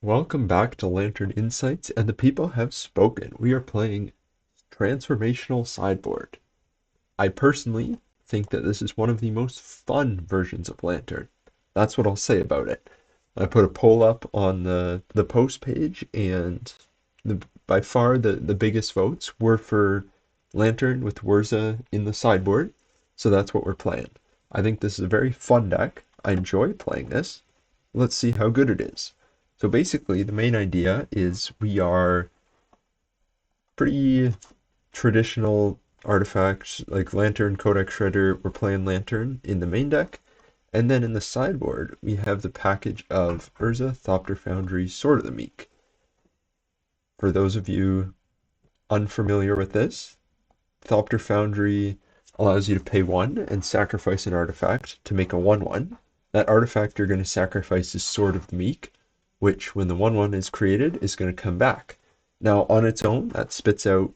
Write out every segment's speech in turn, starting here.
Welcome back to Lantern Insights, and the people have spoken. We are playing Transformational Sideboard. I personally think that this is one of the most fun versions of Lantern. That's what I'll say about it. I put a poll up on the post page, and by far the biggest votes were for Lantern with Whirza in the sideboard, so that's what we're playing. I think this is a very fun deck. I enjoy playing this. Let's see how good it is. So basically, the main idea is we are pretty traditional artifacts like Lantern, Codex Shredder. We're playing Lantern in the main deck. And then in the sideboard, we have the package of Urza, Thopter Foundry, Sword of the Meek. For those of you unfamiliar with this, Thopter Foundry allows you to pay 1 and sacrifice an artifact to make a 1/1. That artifact you're going to sacrifice is Sword of the Meek, which, when the 1/1 is created, is going to come back. Now, on its own, that spits out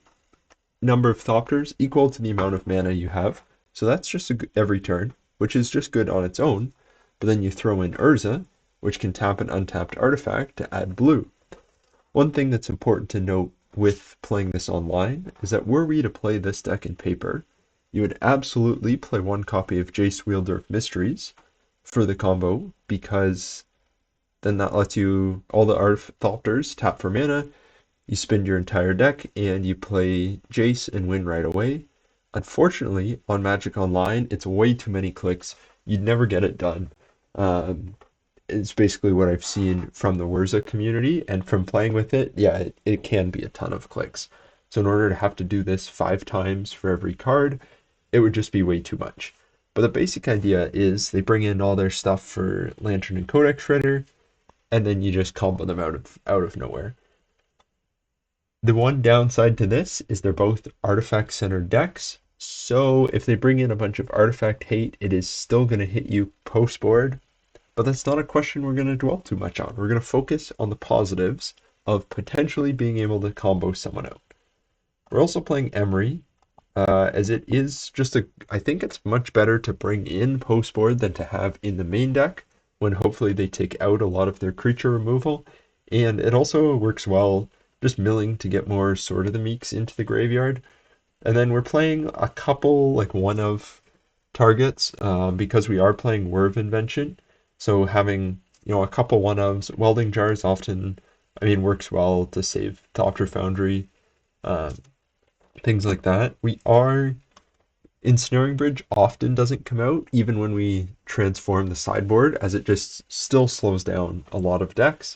number of Thopters equal to the amount of mana you have. So that's just every turn, which is just good on its own. But then you throw in Urza, which can tap an untapped artifact to add blue. One thing that's important to note with playing this online is that were we to play this deck in paper, you would absolutely play one copy of Jace Wielder of Mysteries for the combo, because then that lets you, all the Thopters tap for mana, you spend your entire deck, and you play Jace and win right away. Unfortunately, on Magic Online, it's way too many clicks. You'd never get it done. It's basically what I've seen from the Whirza community, and from playing with it, yeah, it can be a ton of clicks. So in order to have to do this 5 times for every card, it would just be way too much. But the basic idea is they bring in all their stuff for Lantern and Codex Shredder, and then you just combo them out of nowhere. The one downside to this is they're both artifact-centered decks, so if they bring in a bunch of artifact hate, it is still going to hit you post-board, but that's not a question we're going to dwell too much on. We're going to focus on the positives of potentially being able to combo someone out. We're also playing Emery, as it is just I think it's much better to bring in post-board than to have in the main deck, when hopefully they take out a lot of their creature removal, and it also works well just milling to get more Sword of the Meeks into the graveyard. And then we're playing a couple, like one of targets, because we are playing Whir of Invention. So having, a couple one ofs, Welding Jars often, works well to save Thopter Foundry, uh, things like that. Ensnaring Bridge often doesn't come out, even when we transform the sideboard, as it just still slows down a lot of decks.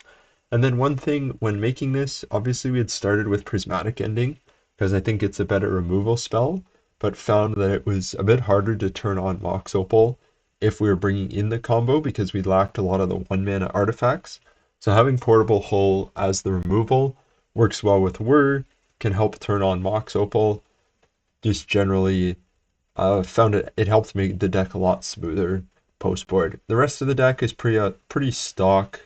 And then one thing when making this, obviously we had started with Prismatic Ending, because I think it's a better removal spell, but found that it was a bit harder to turn on Mox Opal if we were bringing in the combo, because we lacked a lot of the 1 mana artifacts. So having Portable Hull as the removal works well with Whir, can help turn on Mox Opal. Just generally found it helped make the deck a lot smoother post board. The rest of the deck is pretty stock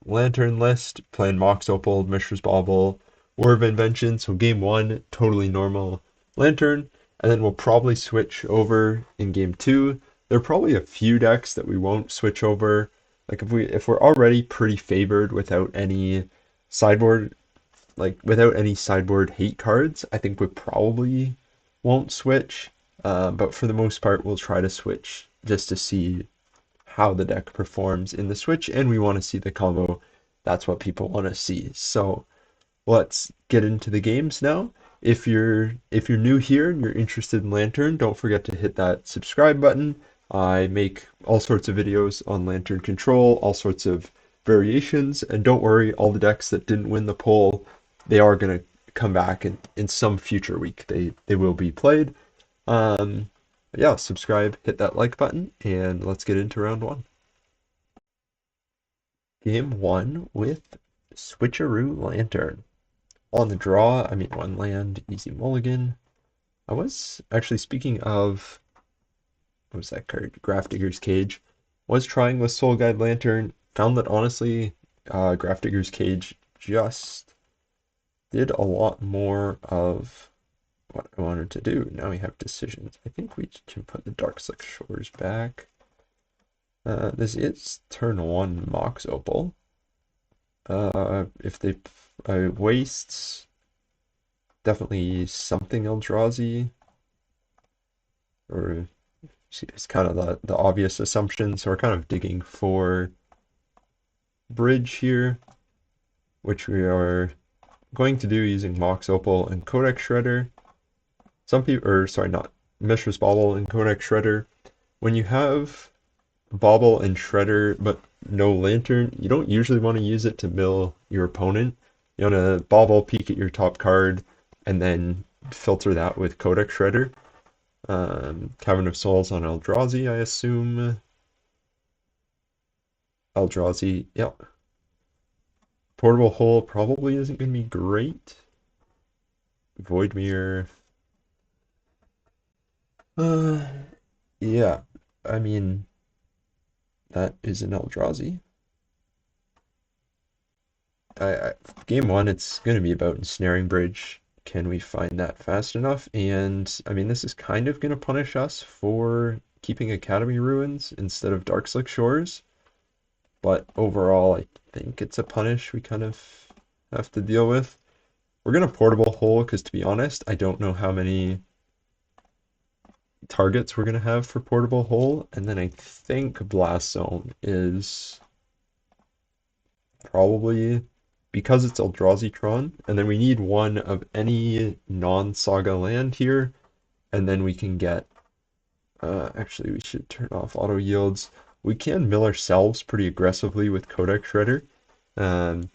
Lantern list, playing Mox Opal, Mishra's Bauble, War of Invention. So game 1, totally normal Lantern, and then we'll probably switch over in game 2. There are probably a few decks that we won't switch over. Like if we're already pretty favored sideboard without any sideboard hate cards, I think we probably won't switch. But for the most part, we'll try to switch just to see how the deck performs in the switch, and we want to see the combo. That's what people want to see. So let's get into the games now. If you're new here and you're interested in Lantern, don't forget to hit that subscribe button. I make all sorts of videos on Lantern control, all sorts of variations, and don't worry, all the decks that didn't win the poll, they are going to come back in some future week. They will be played. Um, yeah, subscribe, hit that like button, and let's get into round 1. Game 1 with Switcheroo Lantern. On the draw, 1 land, easy mulligan. I was actually, speaking of, what was that card? Grafdigger's Cage. Was trying with Soul Guide Lantern. Found that honestly, Grafdigger's Cage just did a lot more of what I wanted to do. Now we have decisions. I think we can put the Darkslick Shores back. This is turn 1 Mox Opal. If they wastes, definitely something Eldrazi, or it's kind of the obvious assumption. So we're kind of digging for bridge here, which we are going to do using Mox Opal and Codex Shredder. Some people, or sorry, not Mishra's Bauble and Codex Shredder. When you have Bauble and Shredder but no Lantern, you don't usually want to use it to mill your opponent. You want to Bauble, peek at your top card, and then filter that with Codex Shredder. Cavern of Souls on Eldrazi, I assume. Eldrazi, yep. Portable Hole probably isn't going to be great. Void Mirror. Uh, yeah, I mean, that is an Eldrazi. I, Game one, it's going to be about ensnaring bridge. Can we find that fast enough? And I mean, this is kind of going to punish us for keeping Academy Ruins instead of Darkslick Shores. But overall, I think it's a punish we kind of have to deal with. We're going to Portable Hole because, to be honest, I don't know how many targets we're going to have for Portable Hole. And then I think Blast Zone is probably because it's Eldrazi Tron, and then we need one of any non-saga land here, and then we can get, actually we should turn off auto yields. We can mill ourselves pretty aggressively with Codex Shredder. Um,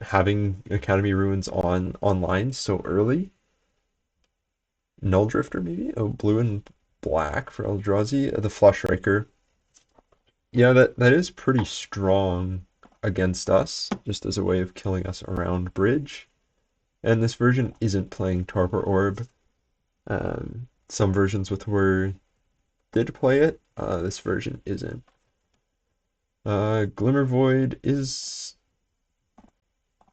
Having Academy Ruins online so early. Null Drifter maybe? Oh, blue and black for Eldrazi. The Flush Striker. Yeah, that is pretty strong against us, just as a way of killing us around bridge. And this version isn't playing Torpor Orb. Some versions with Whir did play it. This version isn't. Glimmer Void is...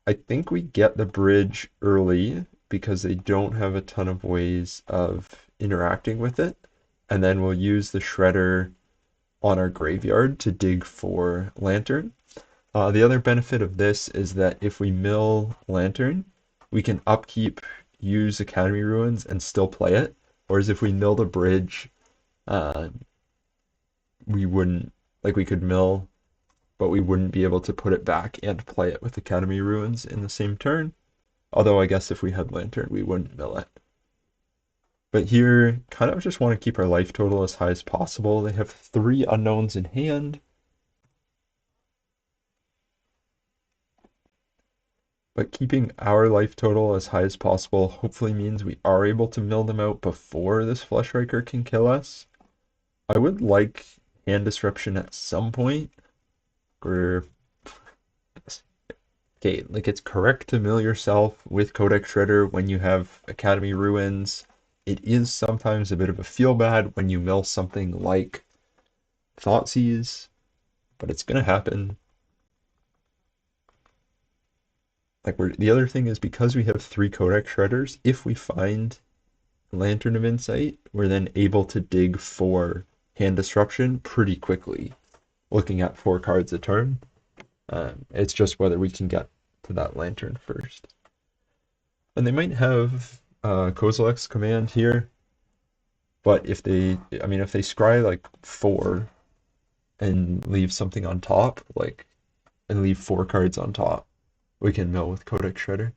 I think we get the bridge early because they don't have a ton of ways of interacting with it. And then we'll use the Shredder on our graveyard to dig for Lantern. The other benefit of this is that if we mill Lantern, we can upkeep, use Academy Ruins, and still play it. Whereas if we mill the bridge, uh, we wouldn't, like we could mill, but we wouldn't be able to put it back and play it with Academy Ruins in the same turn. Although I guess if we had Lantern, we wouldn't mill it. But here, kind of just want to keep our life total as high as possible. They have 3 unknowns in hand. But keeping our life total as high as possible hopefully means we are able to mill them out before this Flush Riker can kill us. I would like hand disruption at some point. Or okay, like it's correct to mill yourself with Codex Shredder when you have Academy Ruins. It is sometimes a bit of a feel bad when you mill something like Thoughtseize, but it's gonna happen. Like the other thing is because we have 3 Codex Shredders, if we find Lantern of Insight, we're then able to dig for hand disruption pretty quickly, looking at 4 cards a turn. It's just whether we can get to that Lantern first. And they might have Kozilek's command here, but if they scry like 4 and leave something on top, like, and leave 4 cards on top, we can mill with Codex Shredder.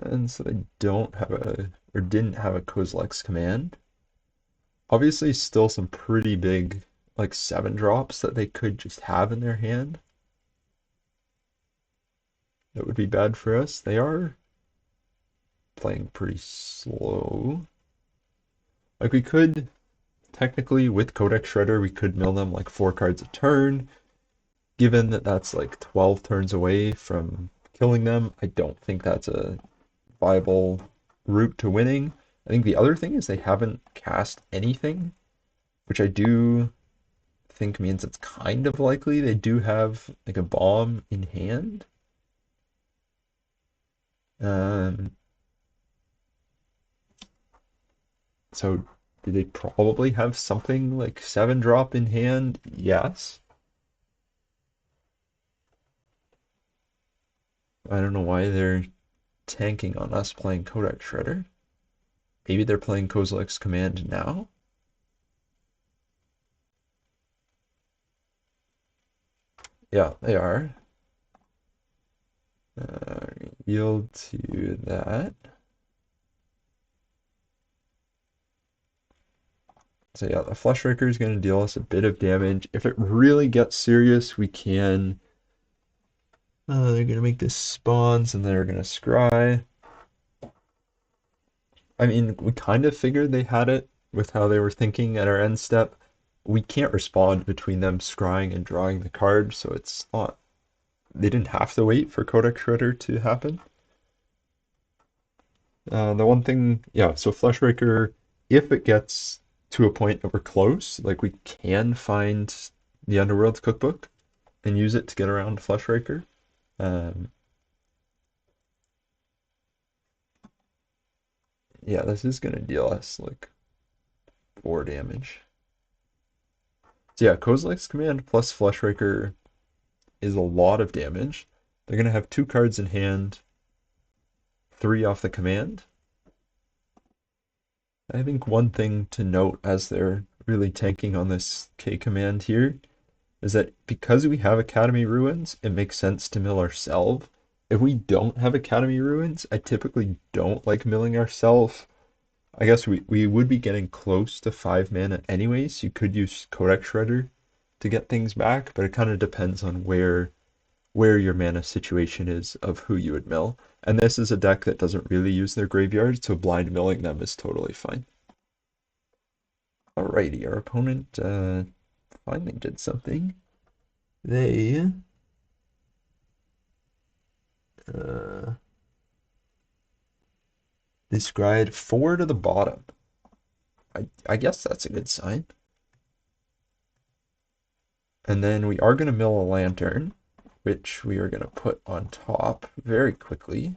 And so they don't have or didn't have a Kozilek's command. Obviously still some pretty big, like 7 drops that they could just have in their hand. That would be bad for us. They are playing pretty slow. Like we could, technically with Codex Shredder, we could mill them like 4 cards a turn. Given that that's like 12 turns away from killing them, I don't think that's a viable route to winning. I think the other thing is they haven't cast anything, which I do think means it's kind of likely they do have like a bomb in hand. So Do they probably have something like 7-drop in hand? Yes. I don't know why they're tanking on us playing Codex Shredder. Maybe they're playing Kozilek's Command now? Yeah, they are. Uh, Yield to that. So yeah, the Flush Raker is going to deal us a bit of damage. If it really gets serious, we can... they're going to make this spawns and they're going to scry. I mean, we kind of figured they had it with how they were thinking at our end step. We can't respond between them scrying and drawing the card, so it's not... They didn't have to wait for Codex Shredder to happen. The one thing, yeah, so Fleshraker, if it gets to a point that we're close, like we can find the Underworld cookbook and use it to get around Fleshraker. Um, yeah, this is gonna deal us like 4 damage. So yeah, Kozilek's Command plus Fleshraker is a lot of damage. They're gonna have 2 cards in hand, 3 off the command. I think one thing to note as they're really tanking on this K command here is that because we have Academy Ruins, it makes sense to mill ourselves. If we don't have Academy Ruins, I typically don't like milling ourselves. I guess we would be getting close to 5 mana anyways. So you could use Codex Shredder to get things back, but it kind of depends on where your mana situation is of who you would mill. And this is a deck that doesn't really use their graveyard, so blind milling them is totally fine. Alrighty, our opponent finally did something. They described 4 to the bottom. I guess that's a good sign. And then we are going to mill a lantern, which we are going to put on top very quickly.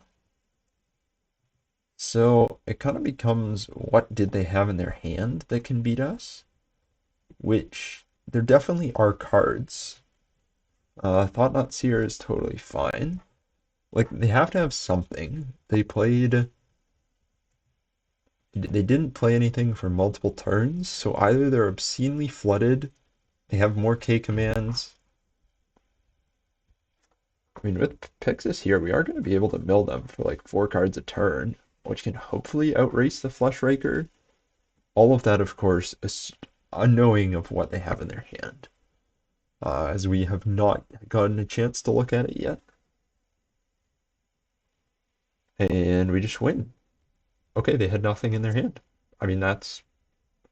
So it kind of becomes what did they have in their hand that can beat us? Which there definitely are cards. Thought Not Seer is totally fine. Like they have to have something. They didn't play anything for multiple turns, so either they're obscenely flooded, they have more K commands. I mean, with Pixis here, we are going to be able to mill them for like 4 cards a turn, which can hopefully outrace the Flush Raker. All of that, of course, is unknowing of what they have in their hand, as we have not gotten a chance to look at it yet. And we just win. Okay, they had nothing in their hand. I mean, that's...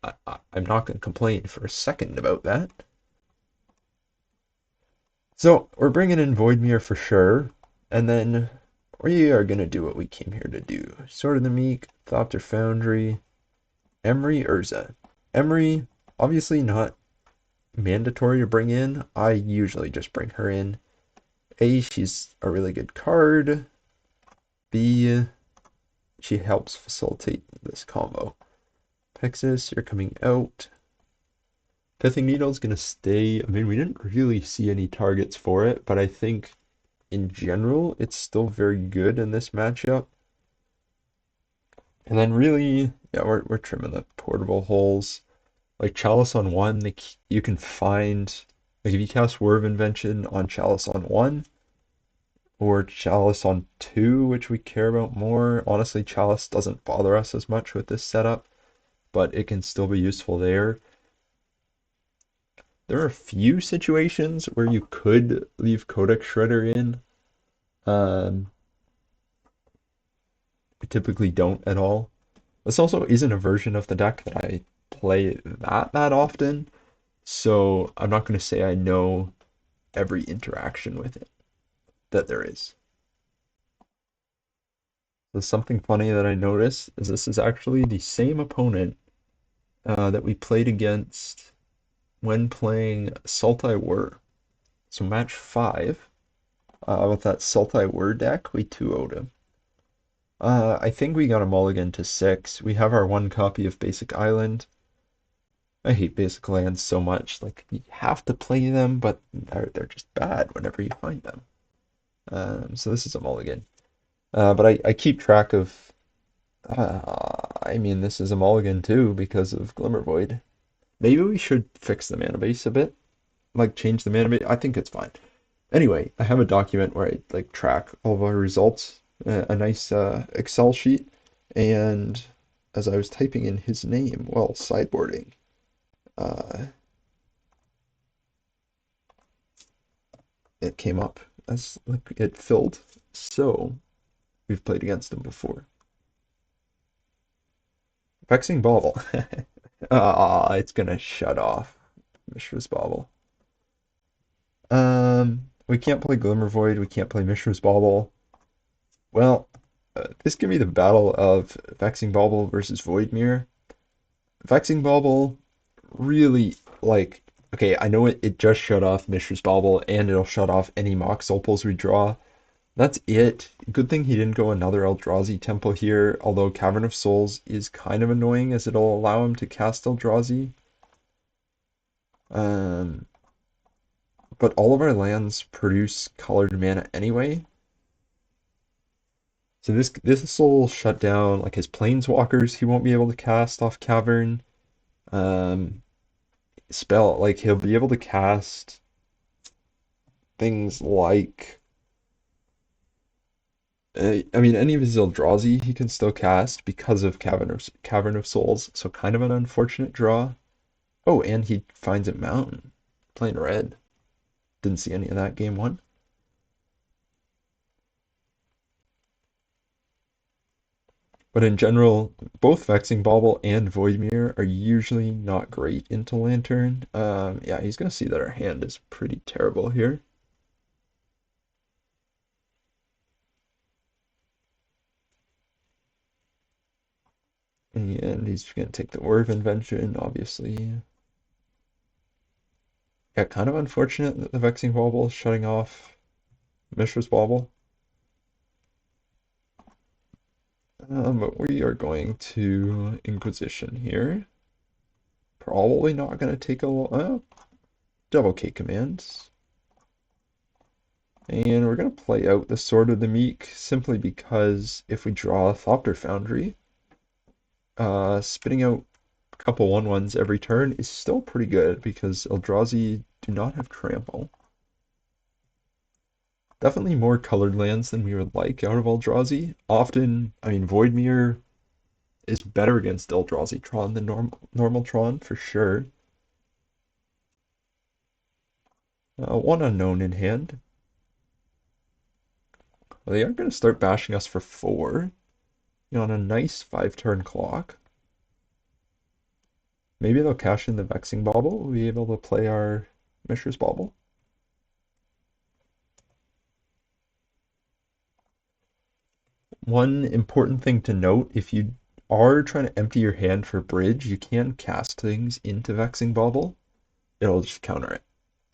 I'm not going to complain for a second about that. So, we're bringing in Voidmere for sure, and then we are going to do what we came here to do. Sword of the Meek, Thopter Foundry, Emery, Urza. Emery, obviously not mandatory to bring in. I usually just bring her in. A, she's a really good card. B, she helps facilitate this combo. Pexis, you're coming out. Pithing Needle's gonna stay. I mean, we didn't really see any targets for it, but I think in general it's still very good in this matchup. And then really, yeah, we're trimming the portable holes. Like Chalice on 1, you can find, like if you cast War of Invention on Chalice on 1, or Chalice on 2, which we care about more. Honestly, Chalice doesn't bother us as much with this setup, but it can still be useful there. There are a few situations where you could leave Codex Shredder in. We typically don't at all. This also isn't a version of the deck that I play that often, so I'm not going to say I know every interaction with it that there is. So something funny that I noticed is this is actually the same opponent that we played against when playing Sultai Whir. So match 5, with that Sultai Whir deck, we 2-0'd him. I think we got a mulligan to 6. We have our 1 copy of Basic Island. I hate basic lands so much. Like you have to play them, but they're just bad whenever you find them. So this is a mulligan. But I keep track of. I mean, this is a mulligan too because of Glimmervoid. Maybe we should fix the mana base a bit, like change the mana base. I think it's fine. Anyway, I have a document where I like track all of our results, a nice Excel sheet, and as I was typing in his name, well, sideboarding, uh, it came up as like it filled. So we've played against him before. Vexing Bauble. Ah, it's gonna shut off. Mishra's Bauble. We can't play Glimmervoid. We can't play Mishra's Bauble. Well, this could be the battle of Vexing Bauble versus Voidmere. Vexing Bauble really like. Okay, I know it just shut off Mishra's Bauble and it'll shut off any Mox Opals we draw. That's it. Good thing he didn't go another Eldrazi Temple here, although Cavern of Souls is kind of annoying as it'll allow him to cast Eldrazi. Um, but all of our lands produce colored mana anyway. So this will shut down like his Planeswalkers he won't be able to cast off Cavern. Um, spell like he'll be able to cast things like I mean any of his Eldrazi he can still cast because of Cavern of Souls. So kind of an unfortunate draw. Oh, and he finds a mountain playing red. Didn't see any of that game one. But in general, both Vexing Bauble and Voidmere are usually not great into Lantern. Yeah, he's gonna see that our hand is pretty terrible here. And he's gonna take the Orb Invention, obviously. Yeah, kind of unfortunate that the Vexing Bauble is shutting off Mishra's Bauble. But we are going to Inquisition here. Probably not going to take a double K commands. And we're going to play out the Sword of the Meek simply because if we draw a Thopter Foundry, spitting out a couple 1/1s every turn is still pretty good because Eldrazi do not have trample. Definitely more colored lands than we would like out of Eldrazi. Often, I mean, Voidmere is better against Eldrazi Tron than normal Tron for sure. One unknown in hand. Well, they are going to start bashing us for 4 on a nice 5-turn clock. Maybe they'll cash in the Vexing Bauble. We'll be able to play our Mishra's Bauble. One important thing to note, if you are trying to empty your hand for bridge, you can cast things into Vexing Bauble. It'll just counter it.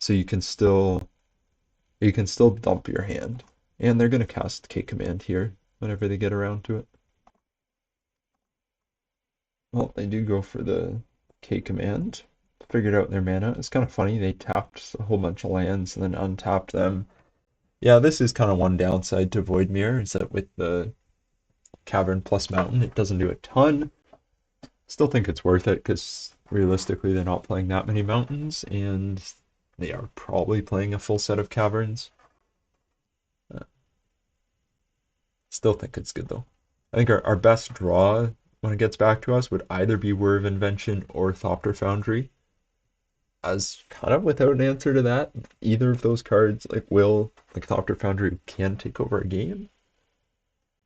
So you can still dump your hand. And they're gonna cast K command here whenever they get around to it. Well, they do go for the K command. Figured out their mana. It's kind of funny, they tapped a whole bunch of lands and then untapped them. Yeah, this is kind of one downside to Voidmere, is that with the Cavern plus Mountain, it doesn't do a ton. Still think it's worth it because realistically they're not playing that many mountains and they are probably playing a full set of caverns. Uh, Still think it's good though. I think our best draw when it gets back to us would either be Whir of Invention or Thopter Foundry. As kind of without an answer to that, either of those cards like Thopter Foundry can take over a game.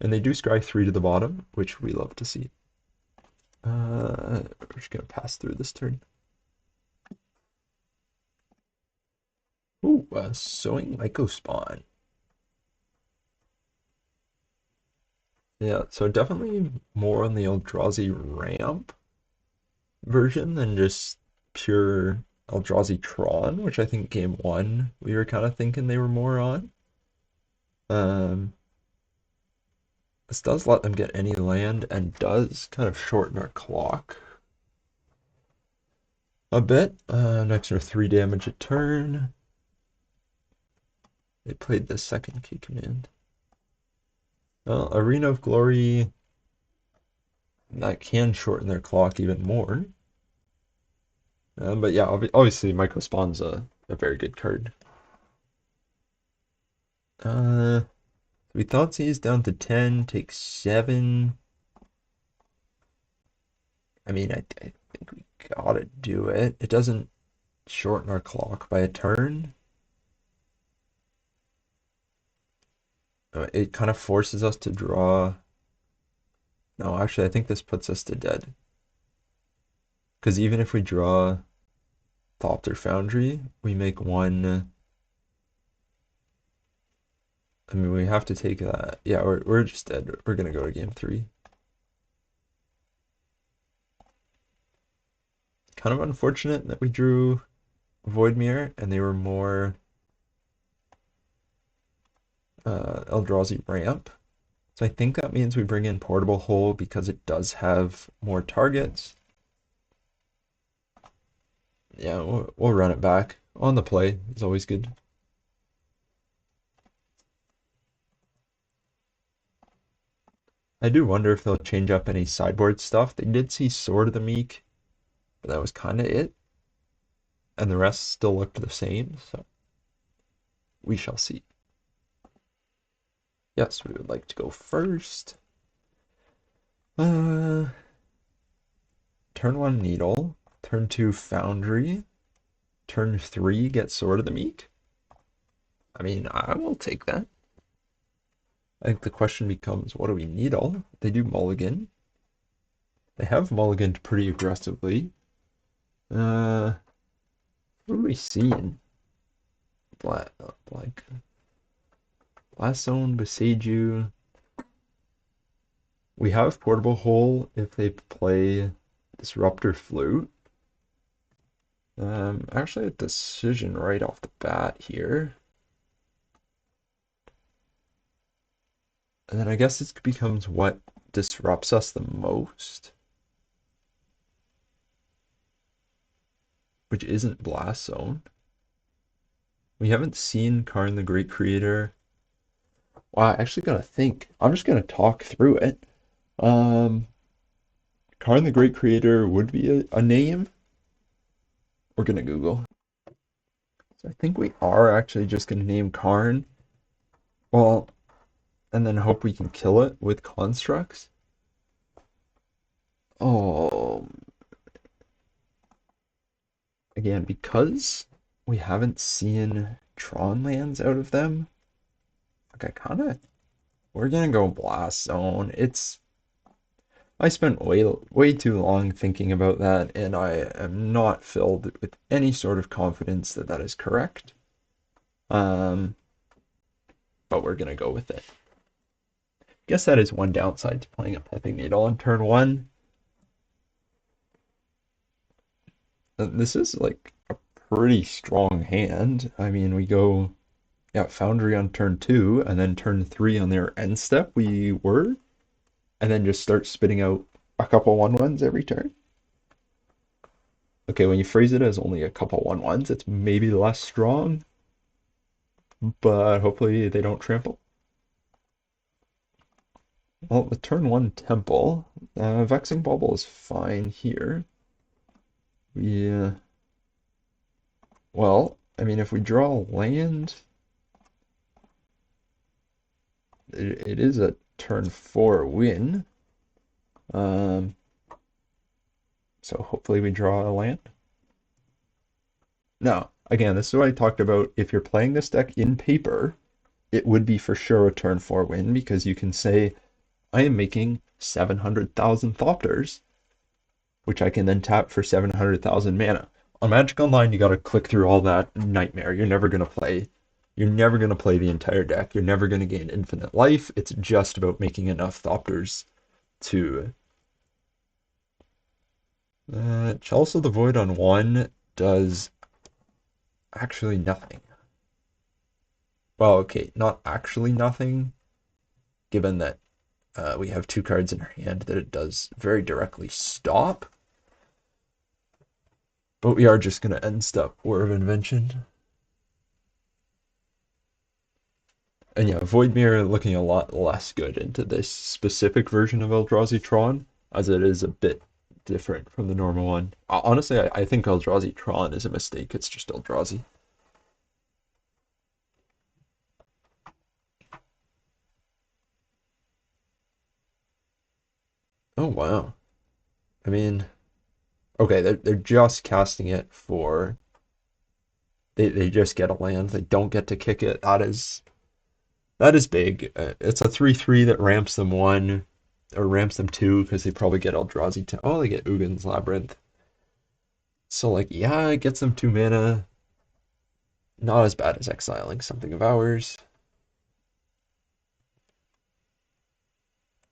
And they do scry 3 to the bottom, which we love to see. We're just gonna pass through this turn. Ooh, Sowing Mycospawn. Yeah, so definitely more on the Eldrazi ramp version than just pure Eldrazi Tron, which I think game 1 we were kind of thinking they were more on. Um, this does let them get any land and does kind of shorten our clock. a bit. An extra 3 damage a turn. They played the second key command. Well, Arena of Glory, that can shorten their clock even more. But yeah, obviously Micro Spawn's a very good card. Uh, we thought he's down to 10, take 7. I mean, I think we gotta do it. It doesn't shorten our clock by a turn. It kind of forces us to draw. No, actually, I think this puts us to dead. Because even if we draw Thopter Foundry, we make one. I mean, we have to take that. Yeah, we're just dead. We're gonna go to game 3. Kind of unfortunate that we drew Voidmere and they were more Eldrazi ramp. So I think that means we bring in Portable Hole because it does have more targets. Yeah, we'll run it back. On the play is always good. I do wonder if they'll change up any sideboard stuff. They did see Sword of the Meek, but that was kind of it. And the rest still looked the same, so we shall see. Yes, we would like to go first. Turn 1 Needle, turn 2 Foundry, turn 3 get Sword of the Meek. I mean, I will take that. I think the question becomes, what do we needle? They do mulligan. They have mulliganed pretty aggressively. What are we seeing? Like Blast Zone, Besage. We have Portable Hole if they play Disruptor Flute. Actually a decision right off the bat here. And then I guess it becomes what disrupts us the most, which isn't Blast Zone. We haven't seen Karn the Great Creator. Wow, I actually gotta think. I'm just gonna talk through it. Um, Karn the Great Creator would be a name. We're gonna Google. So I think we are actually just gonna name Karn. Well, and then hope we can kill it with constructs. Oh, again, because we haven't seen Tron lands out of them, like we're gonna go Blast Zone. I spent way too long thinking about that, and I am not filled with any sort of confidence that that is correct. Um, but we're gonna go with it. Guess that is one downside to playing a Pithing Needle on turn 1. This is like a pretty strong hand. I mean, we go, yeah, Foundry on turn 2, and then turn 3 on their end step, and then just start spitting out a couple 1/1s every turn. Okay, when you phrase it as only a couple 1/1s, it's maybe less strong, but hopefully they don't trample. Well, the turn 1 Temple, Vexing Bauble is fine here. Yeah. Well, I mean, if we draw land, it is a turn 4 win. Um, so hopefully we draw a land. Now, again, this is what I talked about. If you're playing this deck in paper, it would be for sure a turn 4 win because you can say, I am making 700,000 Thopters, which I can then tap for 700,000 mana. On Magic Online, you got to click through all that nightmare. You're never going to play. You're never going to play the entire deck. You're never going to gain infinite life. It's just about making enough Thopters to... Chalice of the Void on 1 does actually nothing. Well, okay, not actually nothing, given that we have 2 cards in our hand that it does very directly stop. But we are just going to end step War of Invention. And yeah, Void Mirror looking a lot less good into this specific version of Eldrazi Tron, as it is a bit different from the normal one. Honestly, I think Eldrazi Tron is a mistake. It's just Eldrazi. Oh, wow. I mean, okay, they're just casting it for they just get a land. They don't get to kick it. That is big. It's a 3/3 that ramps them one or ramps them two because they probably get Eldrazi to oh they get Ugin's Labyrinth. So like yeah, it gets them 2 mana. Not as bad as exiling something of ours.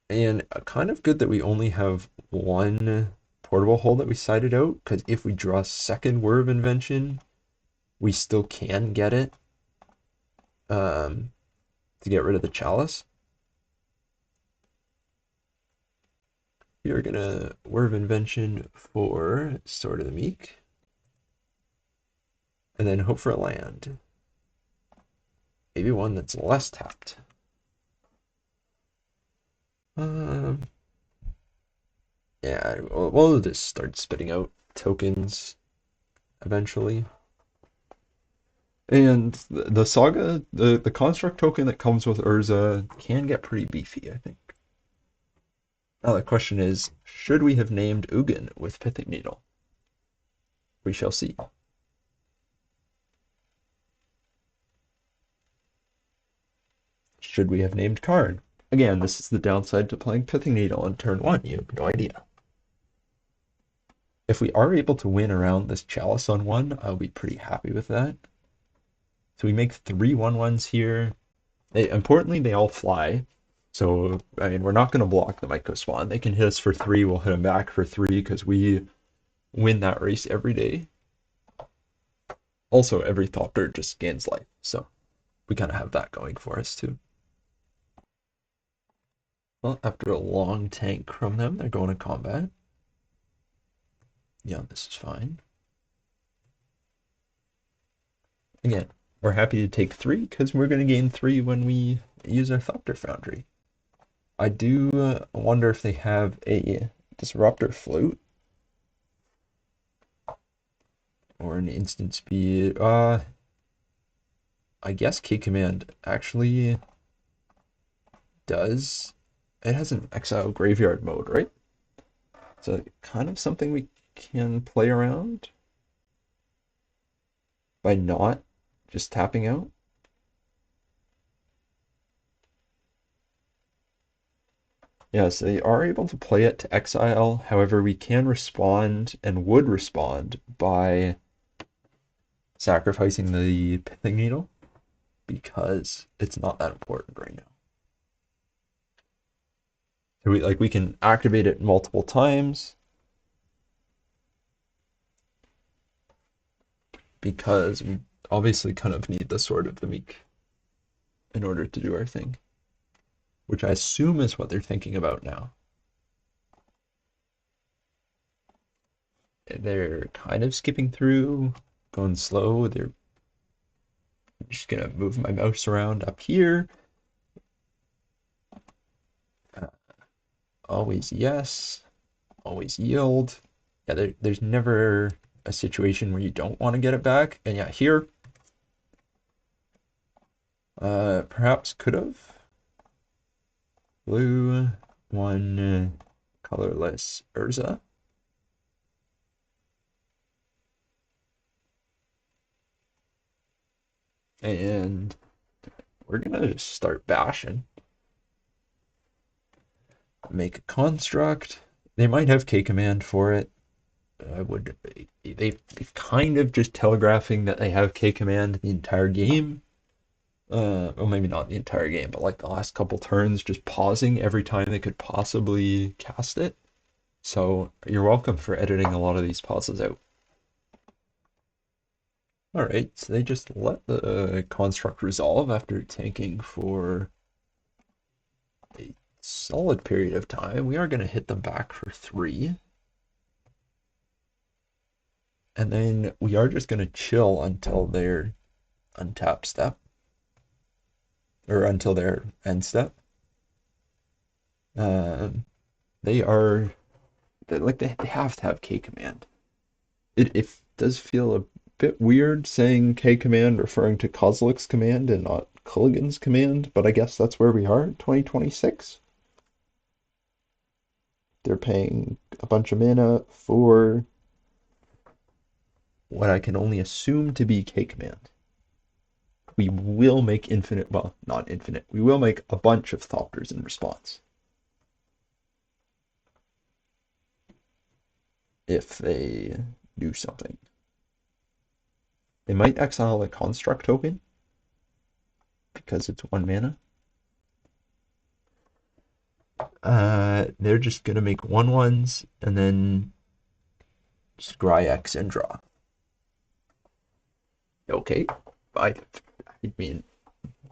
And kind of good that we only have one portable hole that we sided out, because if we draw a second Word of Invention, we still can get it um, to get rid of the Chalice. We are gonna Word of Invention for Sword of the Meek, and then hope for a land. Maybe one that's less tapped. Um, yeah, we'll just start spitting out tokens eventually. And the saga, the construct token that comes with Urza can get pretty beefy, I think. Now the question is, should we have named Ugin with Pithing Needle? We shall see. Should we have named Karn? Again, this is the downside to playing Pithing Needle on turn one. You have no idea. If we are able to win around this Chalice on one, I'll be pretty happy with that. So we make 3 1/1s here. Importantly, they all fly. So, I mean, we're not going to block the Myco Spawn. They can hit us for 3. We'll hit them back for 3 because we win that race every day. Also, every Thopter just gains life. So we kind of have that going for us too. Well, after a long tank from them, they're going to combat. Yeah, this is fine. Again, we're happy to take 3 because we're going to gain 3 when we use our Thopter Foundry. I do wonder if they have a Disruptor Flute or an instant speed. I guess Key Command actually does. It has an exile graveyard mode, right? So kind of something we can play around by not just tapping out. Yes, they are able to play it to exile. However, we can respond and would respond by sacrificing the Pithing Needle because it's not that important right now. So we can activate it multiple times because we obviously kind of need the Sword of the Meek in order to do our thing, which I assume is what they're thinking about now. They're kind of skipping through, going slow. I'm just gonna move my mouse around up here. Always yes, always yield. Yeah, there's never a situation where you don't want to get it back. And yeah, here, perhaps could have. Blue, one colorless Urza. And we're gonna just start bashing. Make a construct. They might have K command for it. They've kind of just telegraphing that they have K command the entire game. Well, maybe not the entire game, but like the last couple turns, just pausing every time they could possibly cast it. So you're welcome for editing a lot of these pauses out. Alright, so they just let the construct resolve after tanking for a solid period of time. We are going to hit them back for 3. And then we are just going to chill until their untap step, or until their end step. Um, they are, like, they have to have K command. It does feel a bit weird saying K command referring to Kozilek's command and not Culligan's command, but I guess that's where we are, 2026. They're paying a bunch of mana for what I can only assume to be K command. We will make infinite, well, not infinite, we will make a bunch of Thopters in response. If they do something. They might exile a construct token because it's 1 mana. They're just gonna make 1/1s and then scry X and draw. Okay, I mean,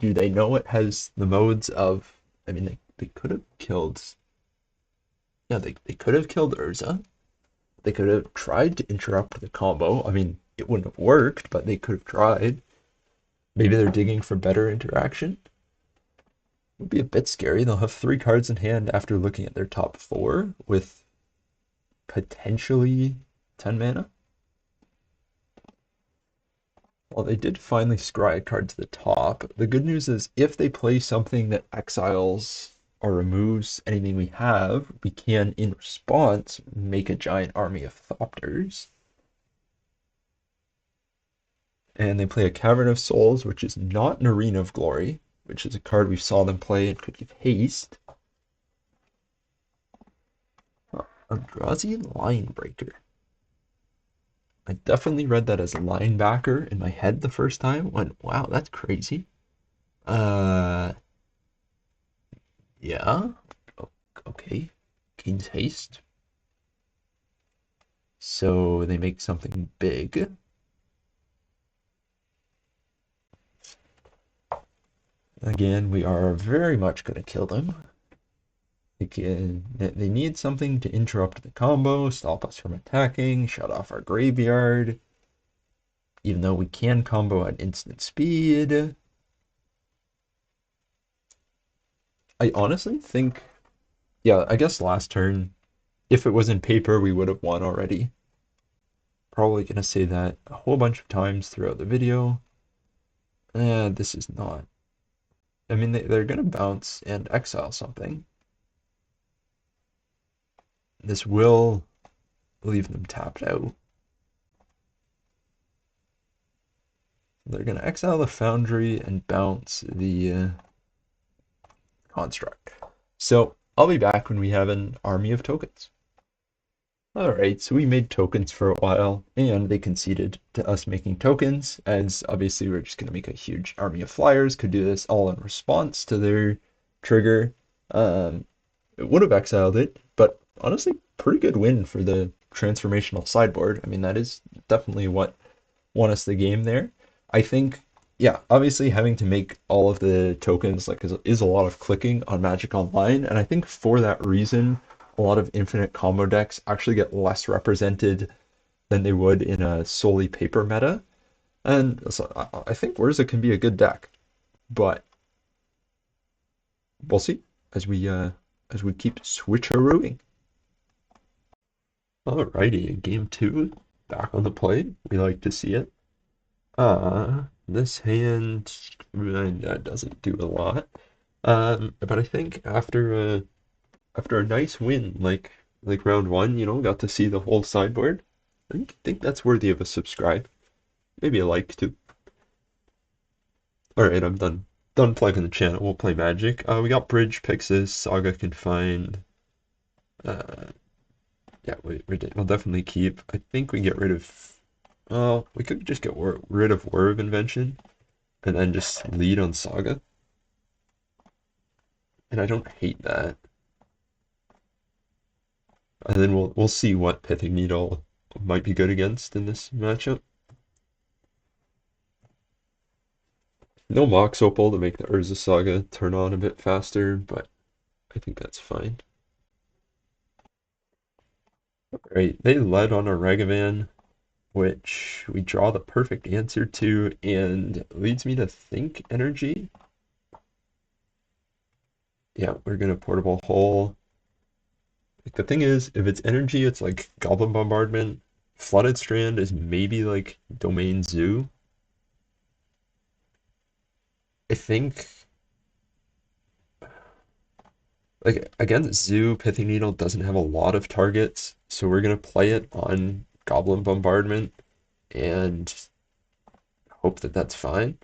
do they know it has the modes of? I mean, they could have killed. Yeah, they could have killed Urza. They could have tried to interrupt the combo. I mean, it wouldn't have worked, but they could have tried. Maybe they're digging for better interaction. Would be a bit scary. They'll have 3 cards in hand after looking at their top 4 with potentially 10 mana. Well, they did finally scry a card to the top. The good news is if they play something that exiles or removes anything we have, we can, in response, make a giant army of Thopters. And they play a Cavern of Souls, which is not an Arena of Glory, which is a card we saw them play and could give haste. Eldrazi Linebreaker. I definitely read that as linebacker in my head the first time. Went, wow, that's crazy. Uh, yeah. Okay. Gains haste. So they make something big. Again, we are very much going to kill them. They need something to interrupt the combo, stop us from attacking, shut off our graveyard. Even though we can combo at instant speed. I honestly think, yeah, I guess last turn, if it was in paper, we would have won already. Probably going to say that a whole bunch of times throughout the video. This is not. I mean, they're going to bounce and exile something. This will leave them tapped out. They're going to exile the Foundry and bounce the construct. So I'll be back when we have an army of tokens. Alright, so we made tokens for a while, and they conceded to us making tokens, as obviously we're just going to make a huge army of flyers, could do this all in response to their trigger. It would have exiled it, but honestly, pretty good win for the Transformational Sideboard. I mean, that is definitely what won us the game there. I think, yeah, obviously having to make all of the tokens like is a lot of clicking on Magic Online, and I think for that reason, a lot of infinite combo decks actually get less represented than they would in a solely paper meta. And so I think Whirza can be a good deck, but we'll see as we keep switcherooing. Alrighty, game 2, back on the plate. We like to see it. This hand doesn't do a lot. But I think after a nice win like round 1, got to see the whole sideboard. I think that's worthy of a subscribe. Maybe a like too. Alright, I'm done plugging the channel. We'll play Magic. We got Bridge, Pixis, Saga Confined. Yeah, we'll definitely keep. I think we get rid of. Well, we could just get rid of War of Invention and then just lead on Saga. And I don't hate that. And then we'll see what Pithing Needle might be good against in this matchup. No Mox Opal to make the Urza Saga turn on a bit faster, but I think that's fine. Alright, they led on a Ragavan. which we draw the perfect answer to, and leads me to think energy. Yeah, we're gonna portable hole. Like, the thing is, if it's energy, it's like Goblin Bombardment. Flooded Strand is maybe like Domain Zoo. I think, like, against Zoo, Pithing Needle doesn't have a lot of targets, so we're gonna play it on Goblin Bombardment and hope that that's fine.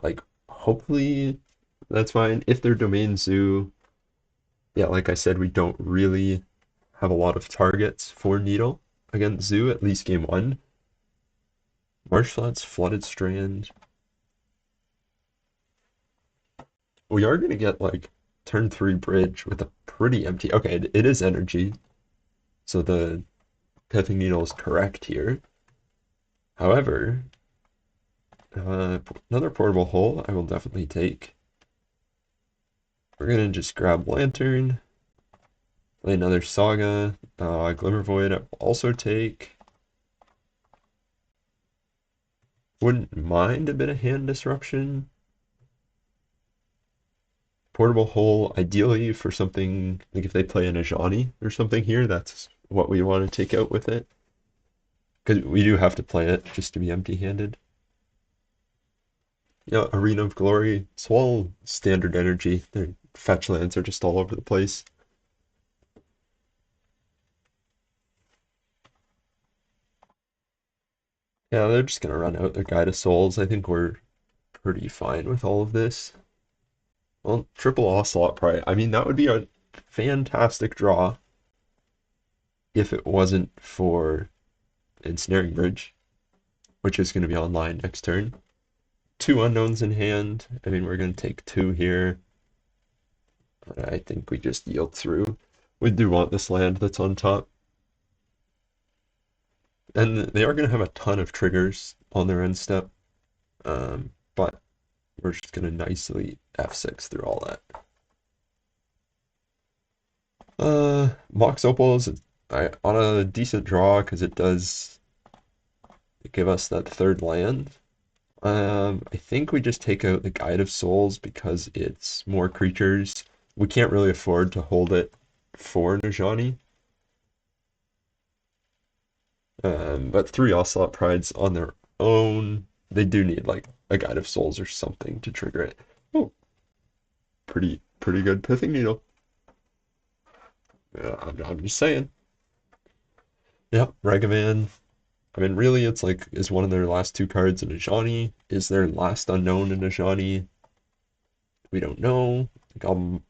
Like, hopefully that's fine. If they're Domain Zoo, yeah, like I said, we don't really have a lot of targets for Needle against Zoo, at least game one. Marsh Flats, Flooded Strand. We are going to get like turn three bridge with a pretty empty. Okay, it is energy, so the Pithing Needle is correct here. However, another portable hole I will definitely take. We're going to just grab Lantern, play another Saga, Glimmer Void I will also take. Wouldn't mind a bit of hand disruption. Portable hole, ideally for something like if they play an Ajani or something here, that's what we want to take out with it. Because we do have to play it just to be empty-handed. Yeah, Arena of Glory, it's all standard energy. Their fetch lands are just all over the place. Yeah, they're just gonna run out their Guide of Souls. I think we're pretty fine with all of this. Well, triple Ocelot Pride. I mean, that would be a fantastic draw if it wasn't for Ensnaring Bridge, which is going to be online next turn. Two unknowns in hand. I mean, we're going to take two here. I think we just yield through. We do want this land that's on top. And they are going to have a ton of triggers on their end step. But we're just going to nicely F6 through all that. Mox Opal is on a decent draw because it does give us that third land. I think we just take out the Guide of Souls because it's more creatures. We can't really afford to hold it for Najani. But three Ocelot Prides on their own, they do need like a Guide of Souls or something to trigger it. Oh, pretty good Pithing Needle. Yeah, I'm just saying. Yep, Ragavan. I mean, really, it's like, is one of their last two cards in Ajani? Is their last unknown in Ajani? We don't know. Goblin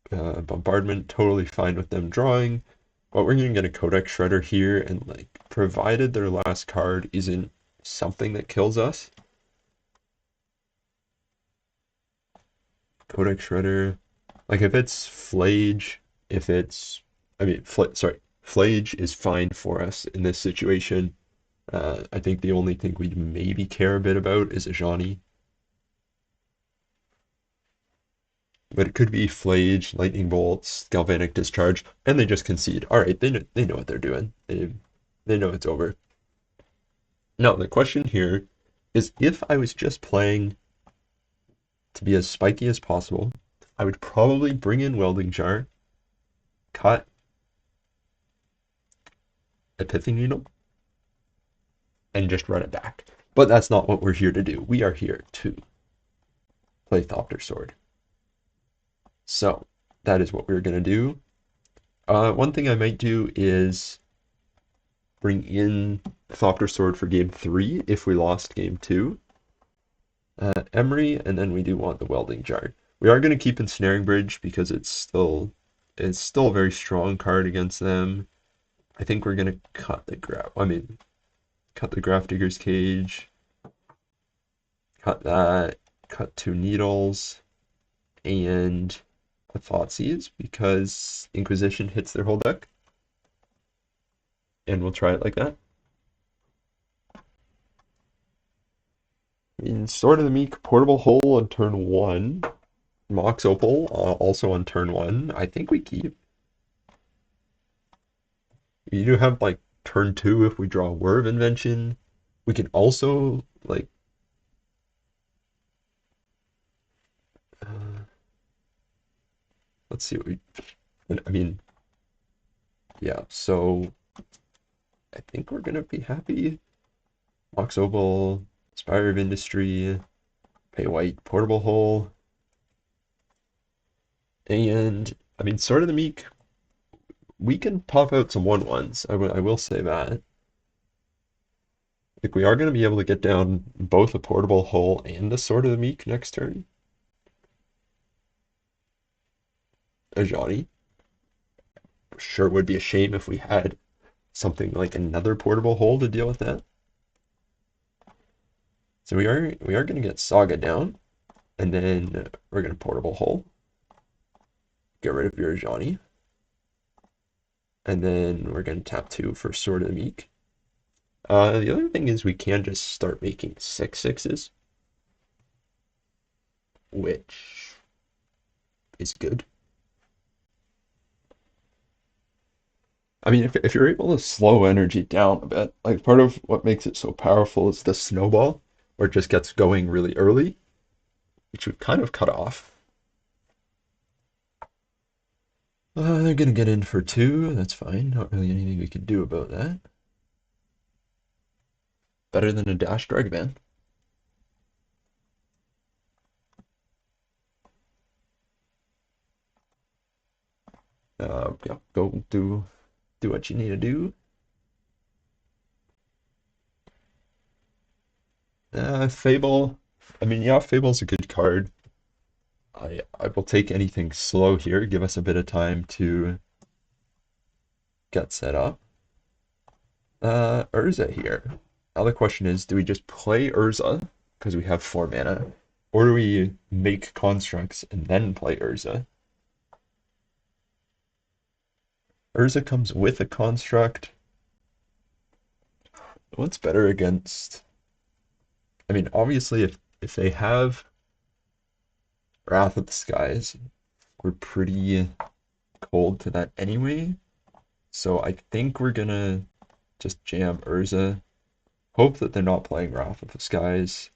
Bombardment, totally fine with them drawing. But we're going to get a Codex Shredder here, and like, provided their last card isn't something that kills us. Codex Shredder, like if it's Flage, if it's, I mean, sorry, Flage is fine for us in this situation. I think the only thing we'd maybe care a bit about is Ajani. But it could be Flage, Lightning Bolts, Galvanic Discharge, and they just concede. All right, they know what they're doing. They know it's over. Now, the question here is if I was just playing to be as spiky as possible, I would probably bring in Welding Jar, cut a Pithing Needle, and just run it back. But that's not what we're here to do. We are here to play Thopter Sword. So that is what we're going to do. One thing I might do is bring in Thopter Sword for game 3 if we lost game 2. Emery, and then we do want the Welding Jar. We are going to keep Ensnaring Bridge because it's still a very strong card against them. I think we're going to cut the Grafdigger's Cage, cut that, cut two Needles, and a Thoughtseize because Inquisition hits their whole deck. And we'll try it like that. In Sword of the Meek, portable hole on turn 1. Mox Opal, also on turn one. I think we keep. You do have like turn two if we draw Whir of Invention. We can also like uh, let's see what we. I mean, yeah. So I think we're gonna be happy. Mox Opal, Spire of Industry, pay white, Portable Hole, and I mean, Sword of the Meek. We can pop out some 1/1s. I will say that. Like we are going to be able to get down both a Portable Hole and a Sword of the Meek next turn. A Johnny. Sure would be a shame if we had something like another Portable Hole to deal with that. So we are going to get Saga down, and then we're going to Portable Hole. Get rid of your Johnny. And then we're going to tap two for Sword of the Meek. The other thing is we can just start making 6/6s, which is good. I mean, if you're able to slow energy down a bit, like part of what makes it so powerful is the snowball, where it just gets going really early, which would kind of cut off. They're gonna get in for two. That's fine. Not really anything we can do about that. Better than a dash Dragavan. Yeah, go do what you need to do. Fable. I mean, yeah, Fable's a good card. I will take anything slow here. Give us a bit of time to get set up. Urza here. Now the question is, do we just play Urza because we have 4 mana, or do we make constructs and then play Urza? Urza comes with a construct. What's better against? I mean, obviously, if they have Wrath of the Skies, we're pretty cold to that anyway. So I think we're gonna just jam Urza. Hope that they're not playing Wrath of the Skies.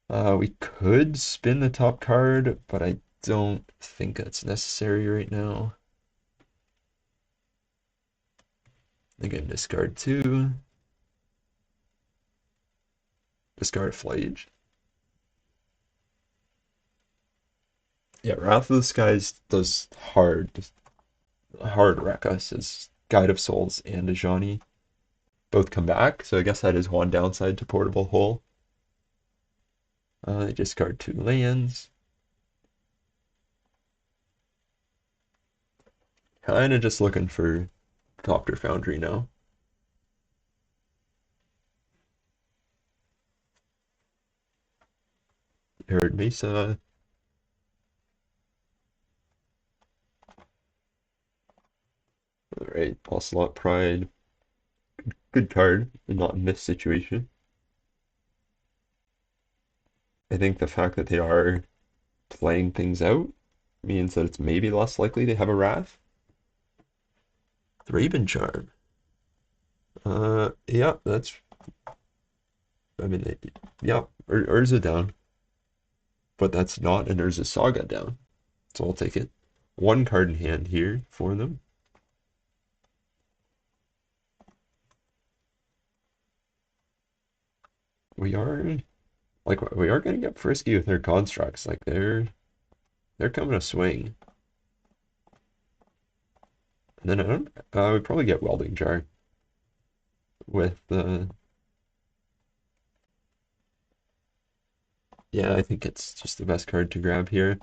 We could spin the top card, but I don't think that's necessary right now. Again, discard two. Discard Flage. Yeah, Wrath of the Skies does hard wreck us as Guide of Souls and Ajani both come back, so I guess that is one downside to Portable Hole. They discard 2 lands. Kinda just looking for Copter Foundry now. Arid Mesa. Alright, Ocelot Pride. Good card, not in this situation. I think the fact that they are playing things out means that it's maybe less likely they have a Wrath. Raven Charm. Yeah, that's. I mean, yeah, Urza down, but that's not an Urza Saga down, so I'll take it. One card in hand here for them. We are we are gonna get frisky with their constructs. Like they're coming to swing. And then I don't. We probably get Welding Jar with the. Yeah, I think it's just the best card to grab here.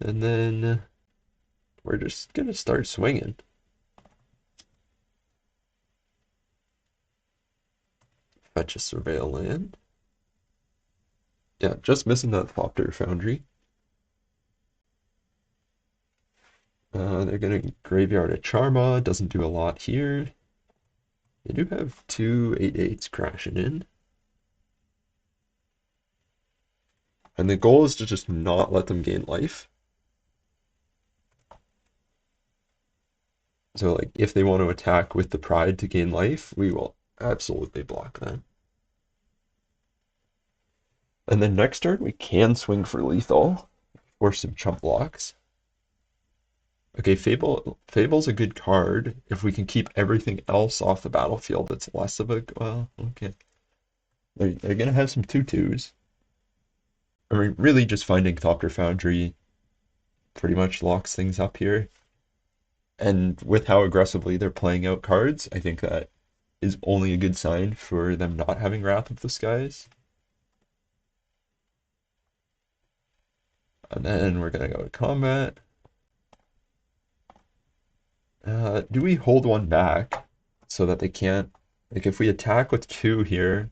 And then we're just gonna start swinging. Fetch a Surveil land. Yeah, just missing that Thopter Foundry. They're gonna graveyard a Charma. Doesn't do a lot here. They do have 2 8/8s crashing in. And the goal is to just not let them gain life. So like if they want to attack with the pride to gain life, we will absolutely block that. And then next turn we can swing for lethal or some chump blocks. Okay, Fable's a good card if we can keep everything else off the battlefield. It's less of a well, okay. They're gonna have some 2/2s. I mean, really just finding Thopter Foundry pretty much locks things up here. And with how aggressively they're playing out cards, I think that is only a good sign for them not having Wrath of the Skies. And then we're gonna go to combat. Do we hold one back so that they can't, like if we attack with 2 here,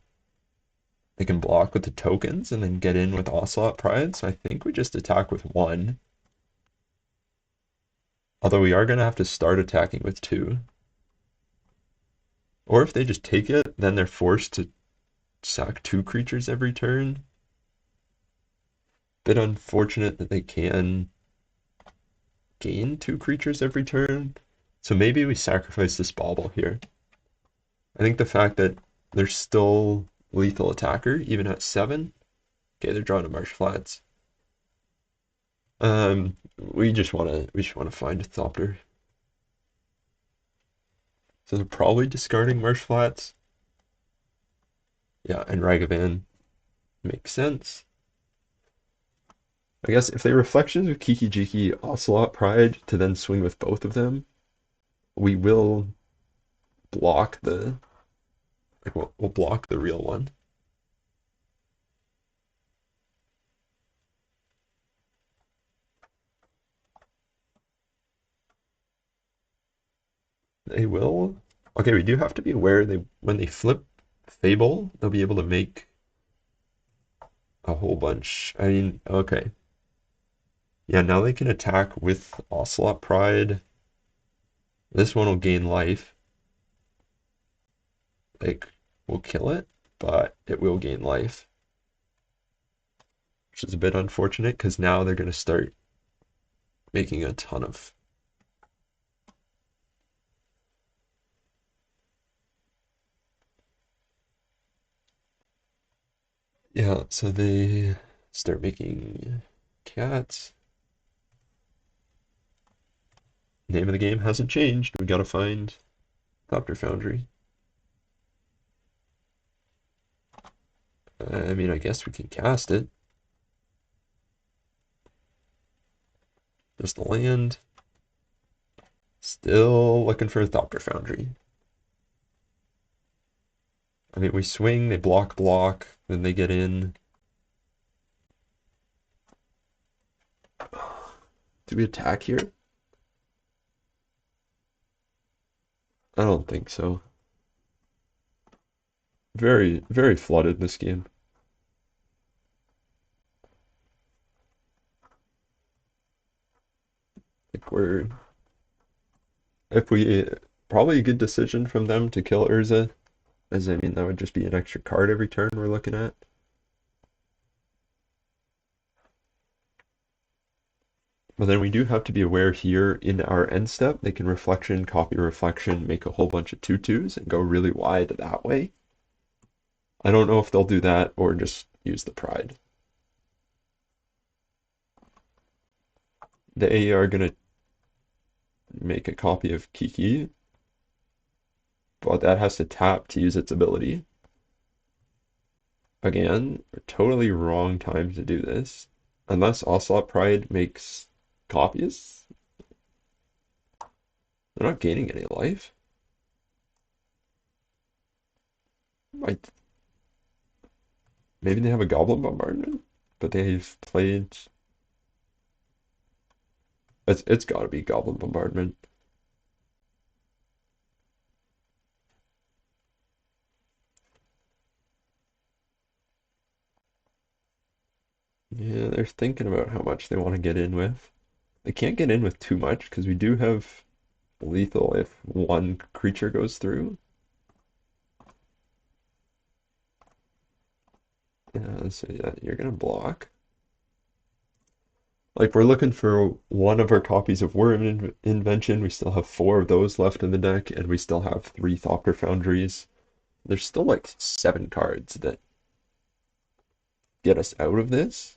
they can block with the tokens and then get in with Ocelot Pride, so I think we just attack with 1. Although we are gonna have to start attacking with 2. Or if they just take it, then they're forced to sack 2 creatures every turn. Bit unfortunate that they can gain 2 creatures every turn. So maybe we sacrifice this bauble here. I think the fact that they're still lethal attacker, even at 7. Okay, they're drawing to Marsh Flats. We just wanna find a Thopter. So they're probably discarding Marsh Flats. Yeah, and Ragavan makes sense. I guess if they Reflections with Kiki Jiki Ocelot Pride to then swing with both of them, we will block the we'll block the real one. They will. Okay, we do have to be aware they when they flip Fable, they'll be able to make a whole bunch. I mean, okay. Yeah, now they can attack with Ocelot Pride. This one will gain life. Like, we'll kill it, but it will gain life. Which is a bit unfortunate because now they're going to start making a ton of. Yeah, so they start making cats. Name of the game hasn't changed. We gotta find Thopter Foundry. I mean, I guess we can cast it. Just the land. Still looking for a Thopter Foundry. I mean, we swing, they block, then they get in. Do we attack here? I don't think so. Very, very flooded this game. Like we're if we probably a good decision from them to kill Urza, as I mean that would just be an extra card every turn we're looking at. But then we do have to be aware here in our end step, they can reflection, copy reflection, make a whole bunch of 2/2s and go really wide that way. I don't know if they'll do that or just use the pride. They are gonna make a copy of Kiki, but that has to tap to use its ability. Again, a totally wrong time to do this. Unless Ocelot Pride makes copies, they're not gaining any life. Might maybe they have a Goblin Bombardment, but they've played. It's got to be Goblin Bombardment. Yeah, they're thinking about how much they want to get in with. They can't get in with too much because we do have lethal if one creature goes through. Yeah, so yeah, you're gonna block. Like we're looking for one of our copies of Invention. We still have four of those left in the deck, and we still have three Thopter Foundries. There's still like 7 cards that get us out of this.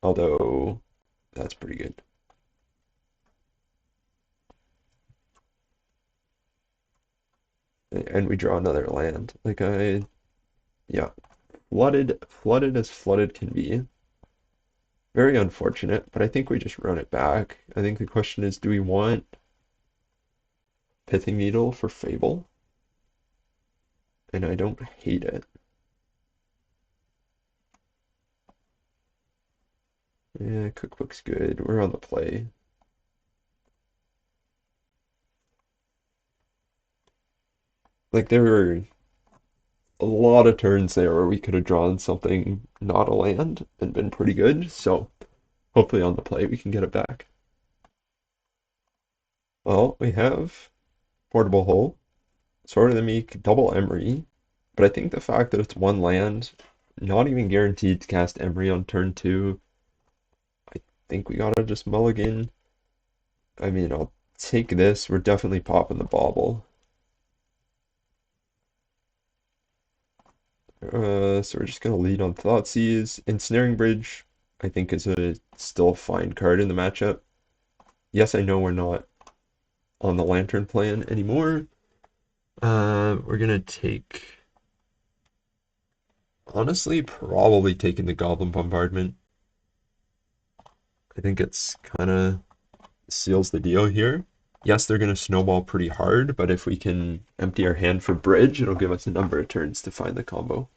Although that's pretty good. And we draw another land. Yeah, flooded as flooded can be. Very unfortunate, but I think we just run it back. I think the question is, do we want Pithing Needle for Fable? And I don't hate it. Yeah, Cookbook's good. We're on the play. Like there were a lot of turns there where we could have drawn something not a land and been pretty good. So hopefully on the play we can get it back. Well, we have Portable Hole, Sword of the Meek, Double Emery, but I think the fact that it's one land, not even guaranteed to cast Emery on turn 2, I think we gotta just mulligan. I mean, I'll take this. We're definitely popping the bauble. So we're just gonna lead on Thoughtseize. Ensnaring Bridge, I think, is a still fine card in the matchup. Yes, I know we're not on the Lantern plan anymore. We're gonna take, honestly, probably taking the Goblin Bombardment. I think it's kind of seals the deal here. Yes, they're gonna snowball pretty hard, but if we can empty our hand for bridge, it'll give us a number of turns to find the combo.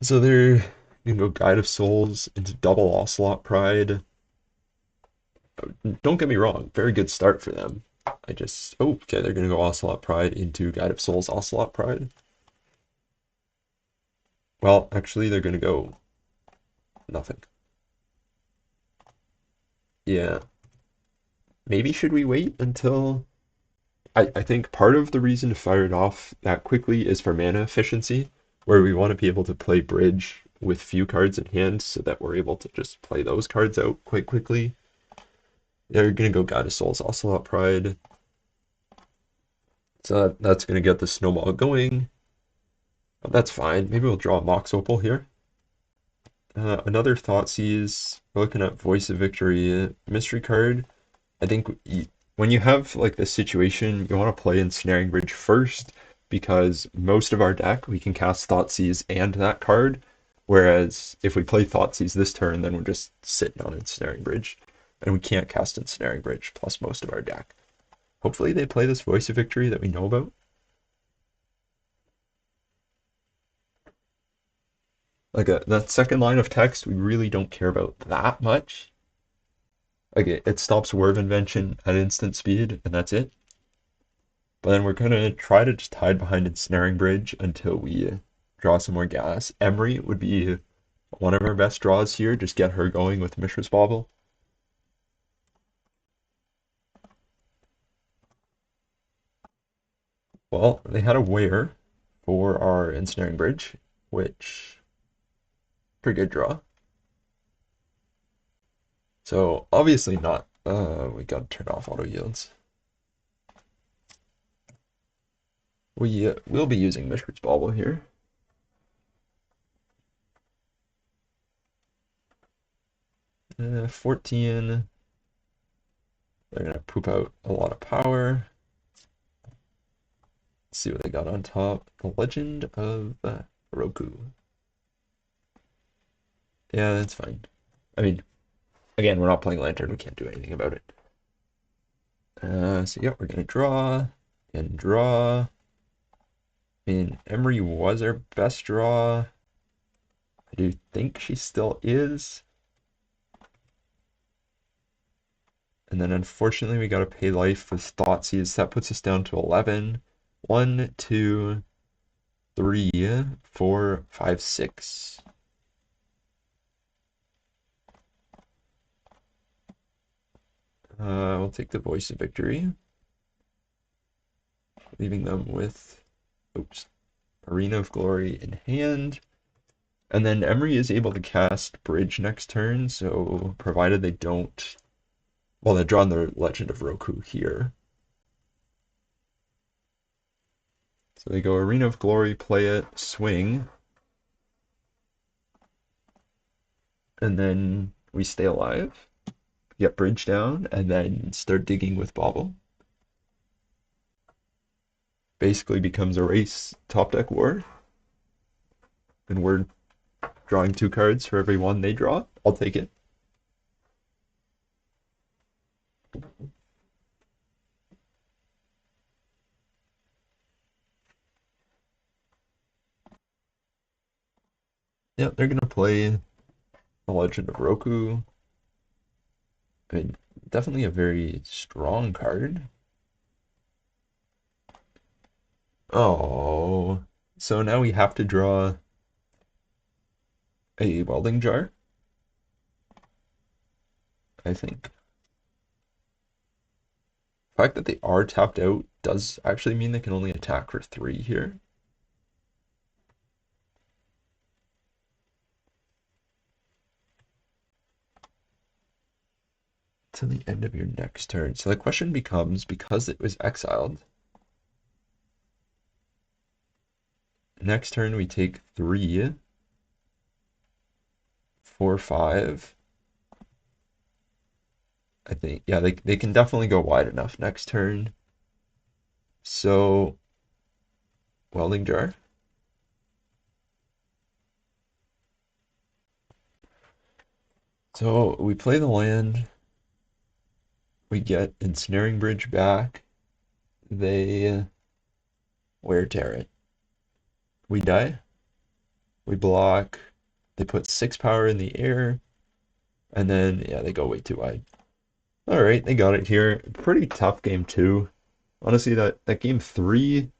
So they're gonna go Guide of Souls into double Ocelot Pride. Don't get me wrong, very good start for them. Oh, okay, they're gonna go Ocelot Pride into Guide of Souls, Ocelot Pride. Well, actually, they're gonna go nothing. Yeah. Maybe should we wait until... I think part of the reason to fire it off that quickly is for mana efficiency, where we want to be able to play bridge with few cards in hand so that we're able to just play those cards out quite quickly. They're gonna go Guide of Souls, Ocelot Pride. So that's gonna get the snowball going. That's fine. Maybe we'll draw a Mox Opal here. Another Thoughtseize. We're looking at Voice of Victory mystery card. I think when you have like this situation, you want to play Ensnaring Bridge first because most of our deck we can cast Thoughtseize and that card. Whereas if we play Thoughtseize this turn, then we're just sitting on Ensnaring Bridge, and we can't cast Ensnaring Bridge plus most of our deck. Hopefully they play this Voice of Victory that we know about. Like that second line of text, we really don't care about that much. Like it stops War of Invention at instant speed, and that's it. But then we're gonna try to just hide behind Ensnaring Bridge until we draw some more gas. Emery would be one of our best draws here. Just get her going with Mishra's Bauble. Well, they had a Wear for our Ensnaring Bridge, which pretty good draw. So obviously not. We gotta turn off auto yields. We will be using Mishra's Bauble here. 14. They're gonna poop out a lot of power. Let's see what they got on top. The Legend of Roku. Yeah, that's fine. I mean, again, we're not playing Lantern. We can't do anything about it. So yeah, we're gonna draw and draw. I mean, Emery was our best draw. I do think she still is. And then unfortunately we gotta pay life with Thoughtseize. That puts us down to 11. 1, 2, 3, 4, 5, 6. We'll take the Voice of Victory, leaving them with, oops, Arena of Glory in hand. And then Emery is able to cast Bridge next turn, so provided they don't... Well, they draw on their Legend of Roku here. So they go Arena of Glory, play it, swing, and then we stay alive, get Bridge down, and then start digging with Bobble. Basically becomes a race top deck war, and we're drawing 2 cards for every one they draw. I'll take it. Yeah, they're gonna play the Legend of Roku. I mean, definitely a very strong card. Oh, so now we have to draw a welding jar, I think. The fact that they are tapped out does actually mean they can only attack for 3 here. To the end of your next turn. So the question becomes, because it was exiled, next turn we take 3, 4, 5. I think, yeah, they can definitely go wide enough next turn. So, welding jar. So we play the land, we get ensnaring bridge back, they wear tear it. We die, we block, they put 6 power in the air, and then yeah, they go way too wide. Alright, they got it here. Pretty tough game 2. Honestly, that game 3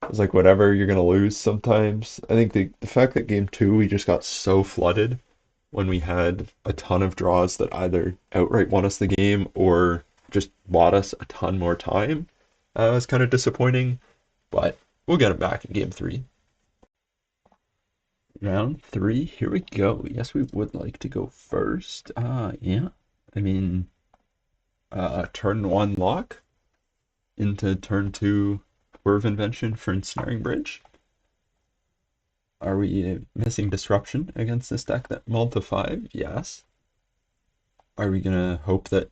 was like whatever, you're gonna lose sometimes. I think the fact that game 2 we just got so flooded when we had a ton of draws that either outright won us the game or just bought us a ton more time was kind of disappointing, but we'll get it back in game 3. Round 3, here we go. Yes, we would like to go first. Yeah. I mean, turn 1 lock into turn 2 Whir of Invention for Ensnaring Bridge. Are we missing Disruption against this deck that mulled to 5? Yes. Are we gonna hope that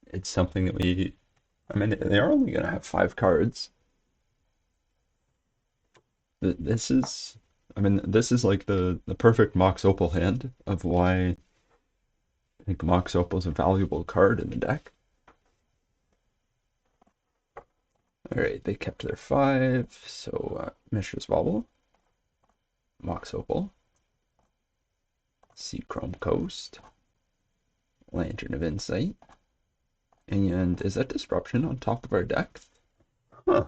it's something that we... I mean, they are only gonna have 5 cards. This is... I mean, this is like the perfect Mox Opal hand of why I think Mox Opal is a valuable card in the deck. Alright, they kept their 5, so Mishra's Bauble, Mox Opal, Sea Chrome Coast, Lantern of Insight, and is that Disruption on top of our deck? Huh.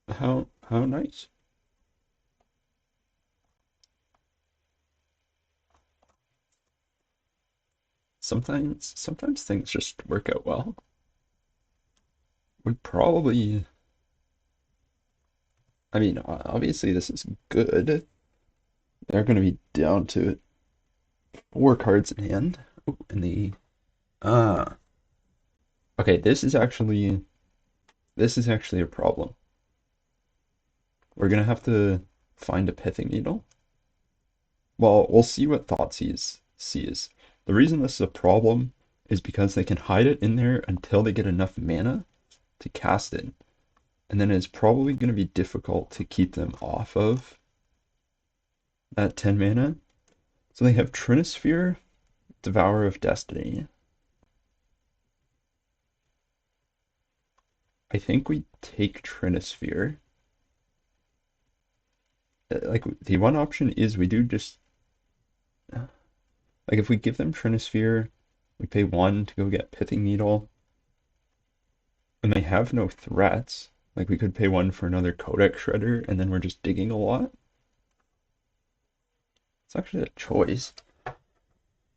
How nice. Sometimes things just work out well. We probably... I mean, obviously this is good. They're going to be down to 4 cards in hand. Ooh, and the... Ah. Okay, this is actually a problem. We're going to have to find a Pithing Needle. Well, we'll see what Thoughtseize sees. The reason this is a problem is because they can hide it in there until they get enough mana to cast it. And then it's probably going to be difficult to keep them off of that 10 mana. So they have Trinisphere, Devourer of Destiny. I think we take Trinisphere. Like, the one option is we do just... Like, if we give them Trinisphere, we pay 1 to go get Pithing Needle, and they have no threats. Like, we could pay 1 for another Codex Shredder, and then we're just digging a lot. It's actually a choice.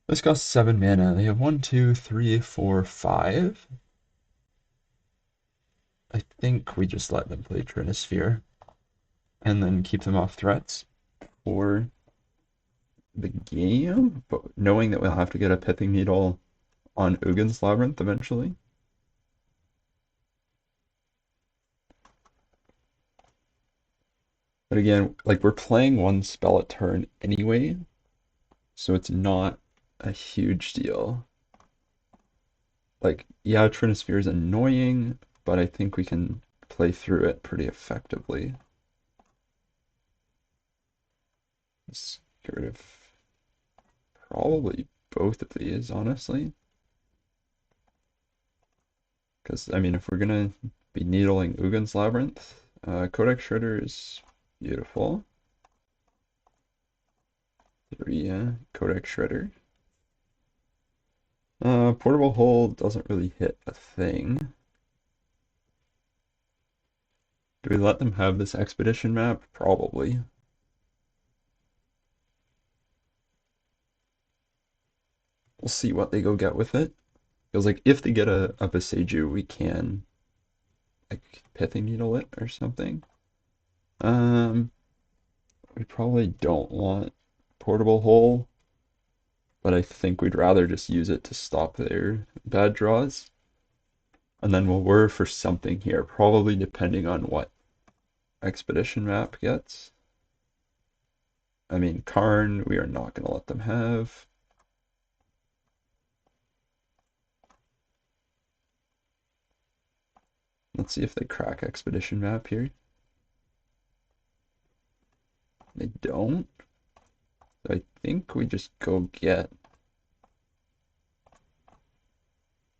This costs 7 mana. They have 1, 2, 3, 4, 5. I think we just let them play Trinisphere and then keep them off threats for the game, but knowing that we'll have to get a Pithing Needle on Ugin's Labyrinth eventually. But again, like we're playing one spell a turn anyway, so it's not a huge deal. Like, yeah, Trinisphere is annoying, but I think we can play through it pretty effectively. Let's get rid of probably both of these, honestly. Because, I mean, if we're gonna be needling Ugin's Labyrinth, Codex Shredder is beautiful. 3, Codex Shredder. Portable Hole doesn't really hit a thing. Do we let them have this expedition map? Probably. We'll see what they go get with it. Because, like, if they get a Boseiju, we can, like, Pithing Needle it or something. We probably don't want Portable Hole, but I think we'd rather just use it to stop their bad draws. And then we'll whir for something here, probably depending on what expedition map gets. I mean, Karn, we are not going to let them have. Let's see if they crack expedition map here. They don't. So I think we just go get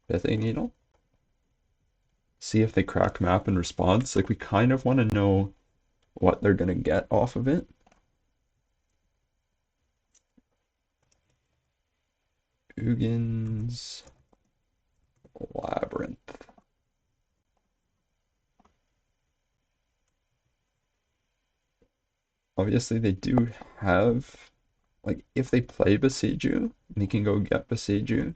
Pithing Needle. See if they crack map in response. Like, we kind of want to know what they're going to get off of it. Ugin's Labyrinth. Obviously, they do have, like, if they play Boseiju, they can go get Boseiju.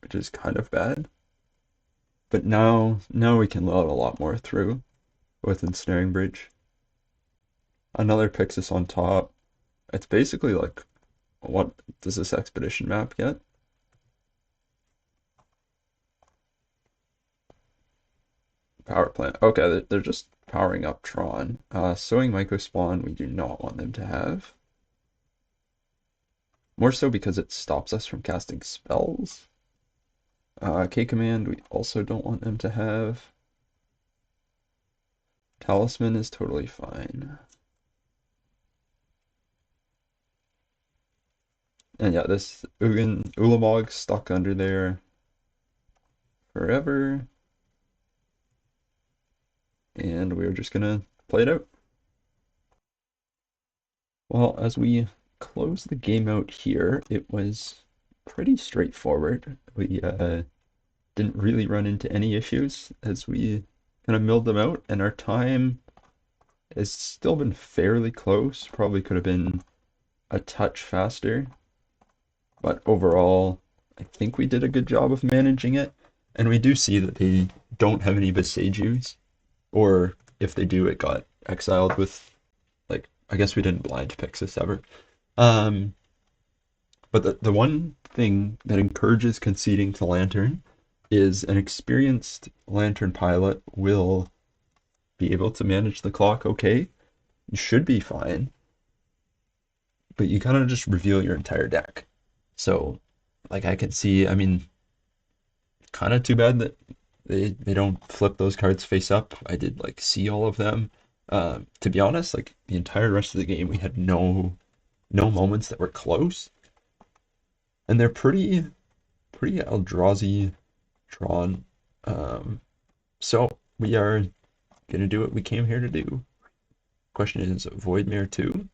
Which is kind of bad. But now we can load a lot more through with Ensnaring Bridge. Another Pixis on top. It's basically like, what does this expedition map get? Power plant. Okay, they're just powering up Tron. Sowing Mycospawn, we do not want them to have. More so because it stops us from casting spells. K-Command, we also don't want them to have. Talisman is totally fine. And yeah, this Ugin Ulamog stuck under there forever. And we're just gonna play it out. Well, as we close the game out here, it was pretty straightforward. We didn't really run into any issues as we kind of milled them out, and our time has still been fairly close. Probably could have been a touch faster, but overall, I think we did a good job of managing it. And we do see that they don't have any Boseijus, or if they do, it got exiled with, like, I guess we didn't blind Pixis ever. But the one thing that encourages conceding to Lantern is an experienced Lantern pilot will be able to manage the clock okay. You should be fine, but you kind of just reveal your entire deck. So, like, I can see, I mean, kind of too bad that they don't flip those cards face up. I did, like, see all of them. To be honest, like, the entire rest of the game, we had no moments that were close. And they're pretty Eldrazi Tron. So we are gonna do what we came here to do. Question is Voidmere 2.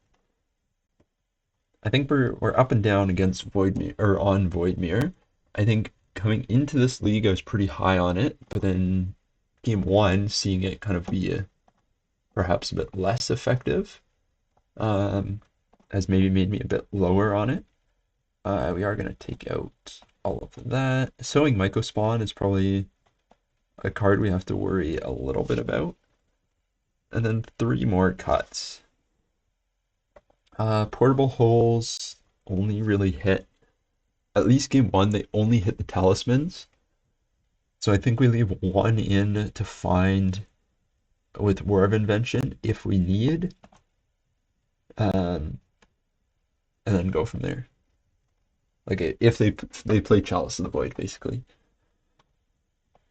I think we're up and down against Voidmere or on Voidmere. I think coming into this league I was pretty high on it, but then game 1, seeing it kind of be perhaps a bit less effective, has maybe made me a bit lower on it. We are going to take out all of that. Sowing Mycospawn is probably a card we have to worry a little bit about. And then 3 more cuts. Portable Holes only really hit, at least game 1, they only hit the talismans. So I think we leave 1 in to find with War of Invention if we need. Um, and then go from there. Like if they play Chalice of the Void, basically.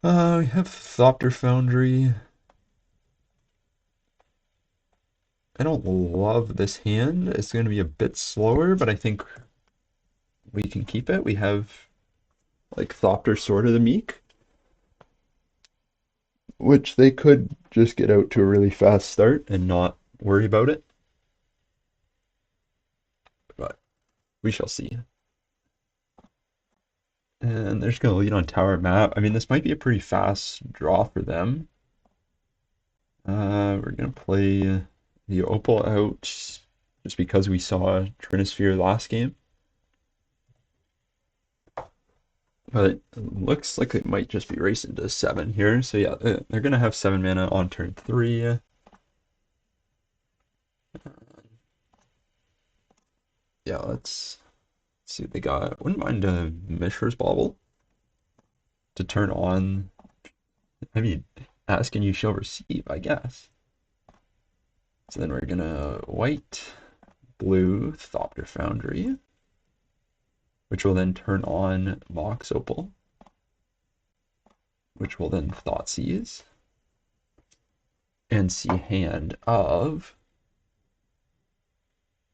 We have Thopter Foundry. I don't love this hand. It's going to be a bit slower, but I think we can keep it. We have like Thopter Sword of the Meek, which they could just get out to a really fast start and not worry about it. But we shall see. And they're just going to lead on Tower Map. I mean, this might be a pretty fast draw for them. We're going to play the Opal out just because we saw Trinisphere last game. But it looks like it might just be racing to 7 here. So yeah, they're going to have 7 mana on turn 3. Yeah, let's see what they got. Wouldn't mind a Mishra's Bauble to turn on. I mean, ask and you shall receive, I guess. So then we're gonna white, blue, Thopter Foundry, which will then turn on Mox Opal, which will then Thoughtseize, and see hand of.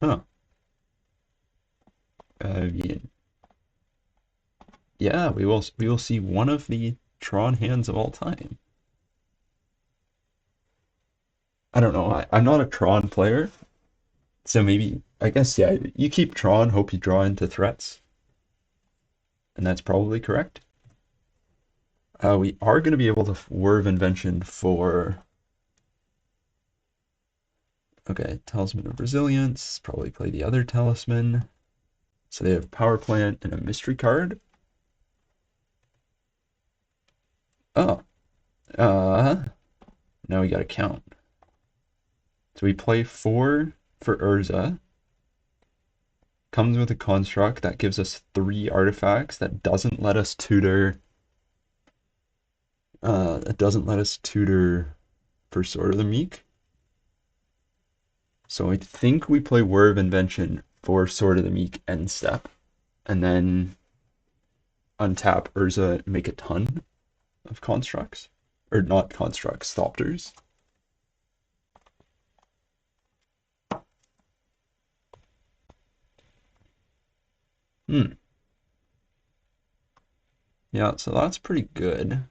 Huh. I mean, yeah, we will see one of the Tron hands of all time. I don't know. I'm not a Tron player, so maybe I guess yeah. You keep Tron, hope you draw into threats, and that's probably correct. We are going to be able to Whir of Invention for. Okay, Talisman of Resilience. Probably play the other Talisman. So they have Power Plant and a Mystery card. Oh, now we gotta count. So we play 4 for Urza. Comes with a construct that gives us 3 artifacts that doesn't let us tutor. It doesn't let us tutor for Sword of the Meek. So I think we play Whir of Invention for Sword of the Meek end step, and then untap Urza and make a ton of constructs. Or not constructs, Thopters. Yeah, so that's pretty good.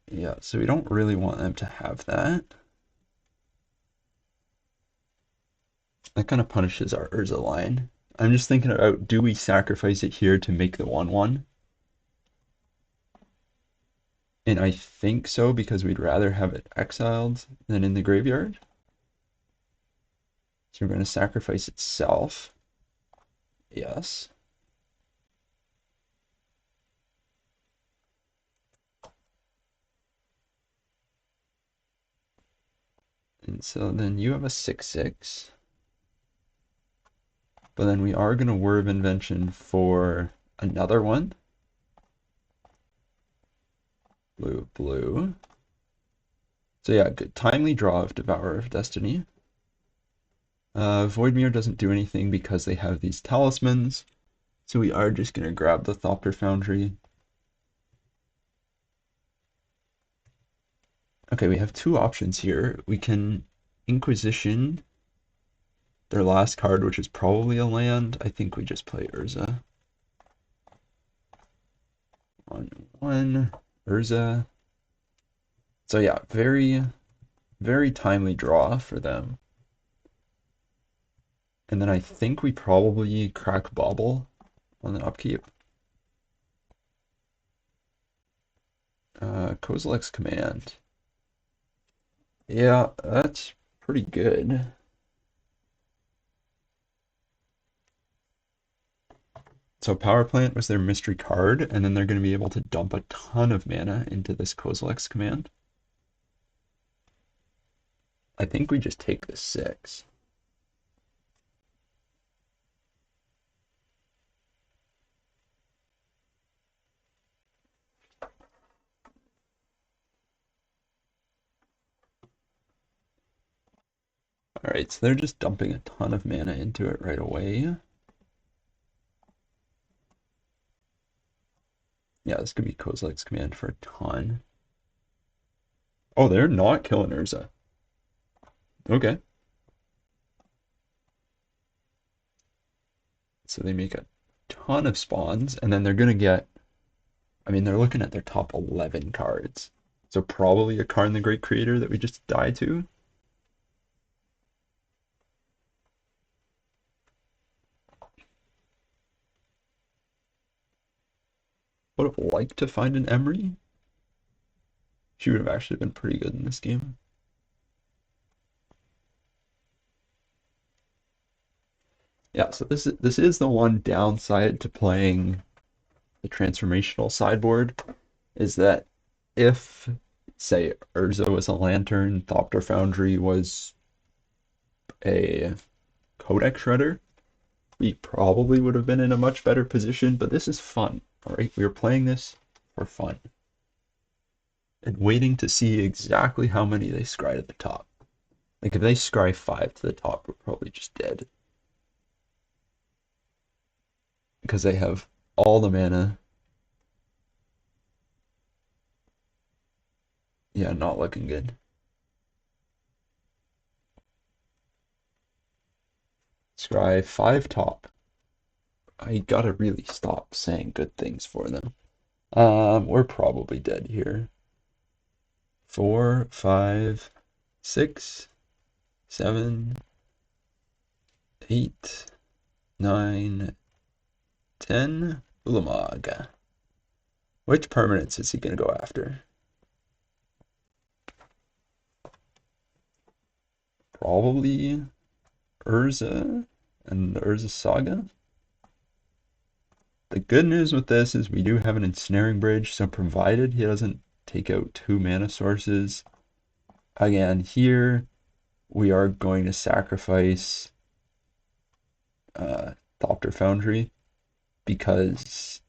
Yeah, so we don't really want them to have that. That kind of punishes our Urza line. I'm just thinking about, do we sacrifice it here to make the 1/1? And I think so, because we'd rather have it exiled than in the graveyard. So we're going to sacrifice itself. Yes. And so then you have a 6/6. But then we are going to Whir of Invention for another one. Blue, blue. So yeah, good. Timely draw of Devourer of Destiny. Voidmere doesn't do anything because they have these talismans. So we are just going to grab the Thopter Foundry. Okay, we have 2 options here. We can Inquisition their last card, which is probably a land. I think we just play Urza. 1/1, Urza. So yeah, very, very timely draw for them. And then I think we probably crack Bauble on the upkeep. Kozilek's Command. Yeah, that's pretty good. So Power Plant was their mystery card, and then they're going to be able to dump a ton of mana into this Kozilek's command. I think we just take the 6. Alright, so they're just dumping a ton of mana into it right away. Yeah, this could be Kozilek's command for a ton. Oh, they're not killing Urza. Okay. So they make a ton of spawns, and then they're going to get, I mean, they're looking at their top 11 cards. So probably a Karn the Great Creator that we just die to. Would have liked to find an Emery. She would have actually been pretty good in this game. Yeah, so this is the one downside to playing the transformational sideboard, is that if, say, Urza was a Lantern, Thopter Foundry was a Codex Shredder, we probably would have been in a much better position, but this is fun, alright? We were playing this for fun. And waiting to see exactly how many they scry at the top. Like, if they scry 5 to the top, we're probably just dead. Because they have all the mana. Yeah, not looking good. Scry 5 top. I gotta really stop saying good things for them. We're probably dead here. 4, 5, 6, 7, 8, 9, 10. Ulamog. Which permanents is he gonna go after? Probably Urza and the Urza Saga. The good news with this is we do have an Ensnaring Bridge, so provided he doesn't take out 2 mana sources, again, here we are going to sacrifice Thopter Foundry, because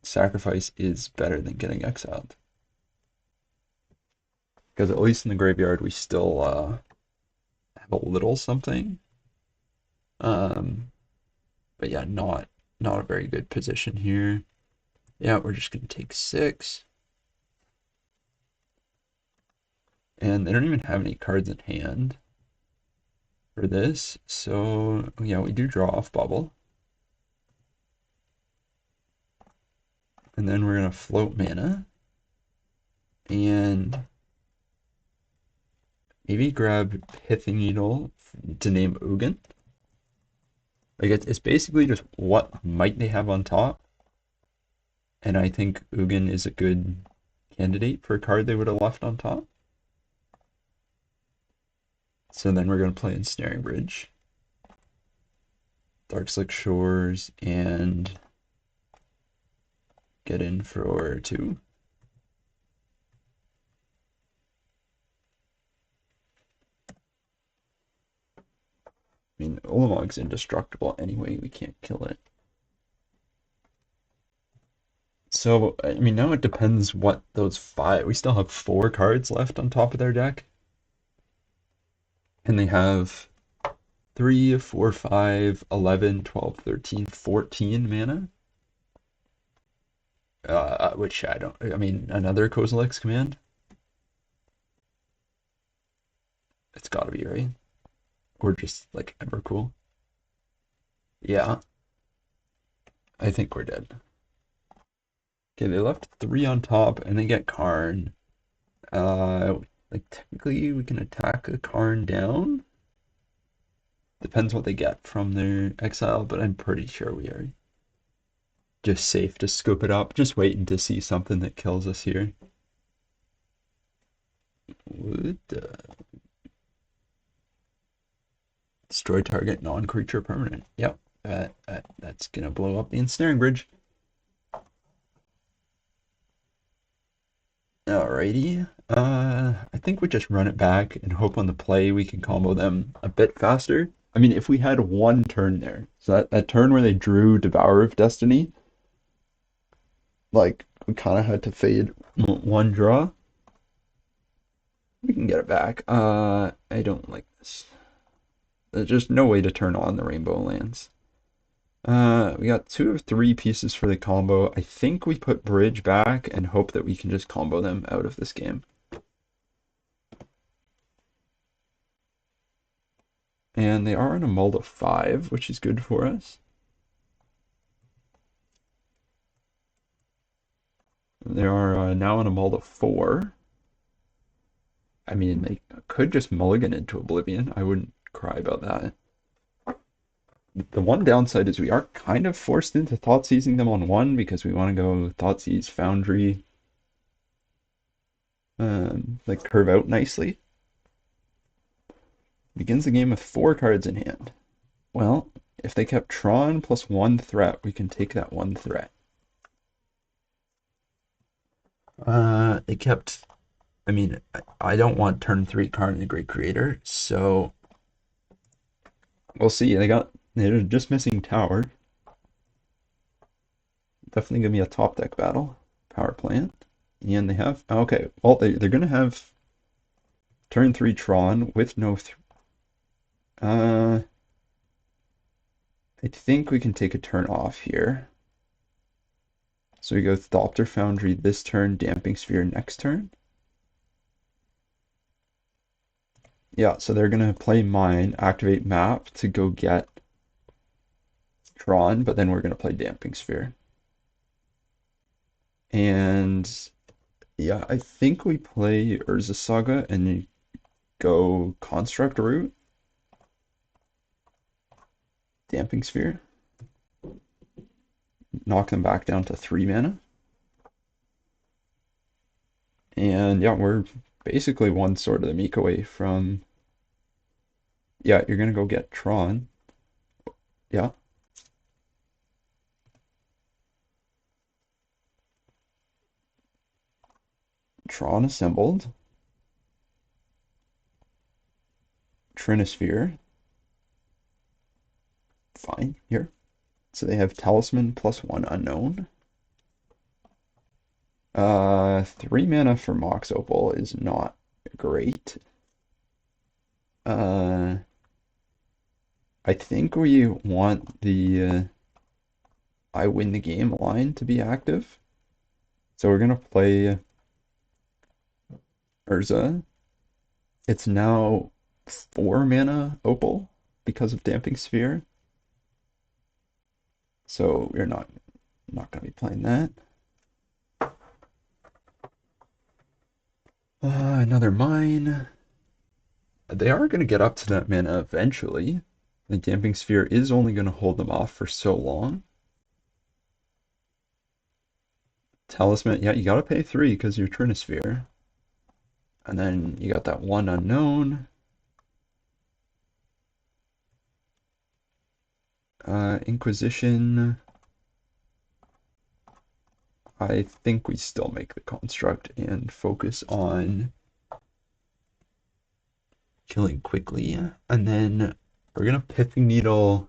sacrifice is better than getting exiled. Because at least in the graveyard we still have a little something. But yeah, not a very good position here. Yeah, we're just going to take 6. And they don't even have any cards in hand for this. So yeah, we do draw off Bubble. And then we're going to float mana. And maybe grab Pithing Needle to name Ugin. Like, it's basically just what might they have on top. And I think Ugin is a good candidate for a card they would have left on top. So then we're going to play Ensnaring Bridge, Darkslick Shores, and get in for 2. I mean, Ulamog's indestructible anyway, we can't kill it. So, I mean, now it depends what those 5... We still have 4 cards left on top of their deck. And they have 3, 4, 5, 11, 12, 13, 14 mana. Which I mean, another Kozilek's command? It's gotta be, right? Or just, like, Evercool. Yeah. I think we're dead. Okay, they left 3 on top, and they get Karn. Like, technically, we can attack a Karn down. Depends what they get from their exile, but I'm pretty sure we are just safe to scoop it up. Just waiting to see something that kills us here. Would, Destroy target non-creature permanent. Yep, that's gonna blow up the ensnaring bridge. Alrighty. I think we just run it back and hope on the play we can combo them a bit faster. I mean, if we had one turn there, so that turn where they drew Devourer of Destiny, like we kind of had to fade one draw. We can get it back. I don't like this. There's just no way to turn on the rainbow lands. We got 2 of 3 pieces for the combo. I think we put bridge back and hope that we can just combo them out of this game. And they are in a mold of 5, which is good for us. They are now in a mold of 4. I mean, they could just mulligan into Oblivion. I wouldn't cry about that. The one downside is we are kind of forced into Thoughtseizing them on 1 because we want to go Thoughtseize Foundry, like curve out nicely. Begins the game with 4 cards in hand. Well, if they kept Tron plus 1 threat, we can take that 1 threat. They kept. I mean, I don't want turn 3 Karn the Great Creator, so we'll see. They're just missing Tower. Definitely gonna be a top deck battle. Power plant. And they have okay, well they're gonna have turn 3 Tron with no I think we can take a turn off here. So we go Thopter Foundry this turn, Damping Sphere next turn. Yeah, so they're gonna play mine, activate map to go get Tron, but then we're gonna play Damping Sphere. And yeah, I think we play Urza Saga and you go Construct Route, Damping Sphere, knock them back down to 3 mana. And yeah, we're basically one Sword of the Meek away from. Yeah, you're gonna go get Tron. Yeah. Tron assembled. Trinisphere. Fine, here. So they have Talisman plus 1 unknown. 3 mana for Mox Opal is not great. I think we want the I win the game line to be active. So we're gonna play Urza. It's now 4 mana Opal because of Damping Sphere. So we're not gonna be playing that. Another mine. They are gonna get up to that mana eventually. The Damping Sphere is only gonna hold them off for so long. Talisman, yeah, you gotta pay 3 because you're Trinisphere. And then you got that 1 unknown. Inquisition. I think we still make the construct and focus on killing quickly. And then we're gonna Pithing Needle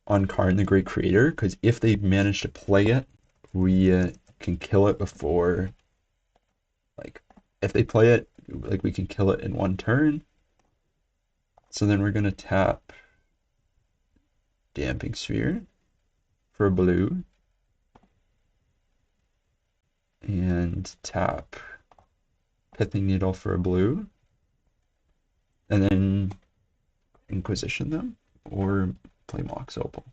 on Karn the Great Creator, because if they manage to play it, we can kill it before, like, if they play it, like, we can kill it in 1 turn. So then we're gonna tap Damping Sphere for a blue. And tap Pithing Needle for a blue. And then Inquisition them, or play Mox Opal.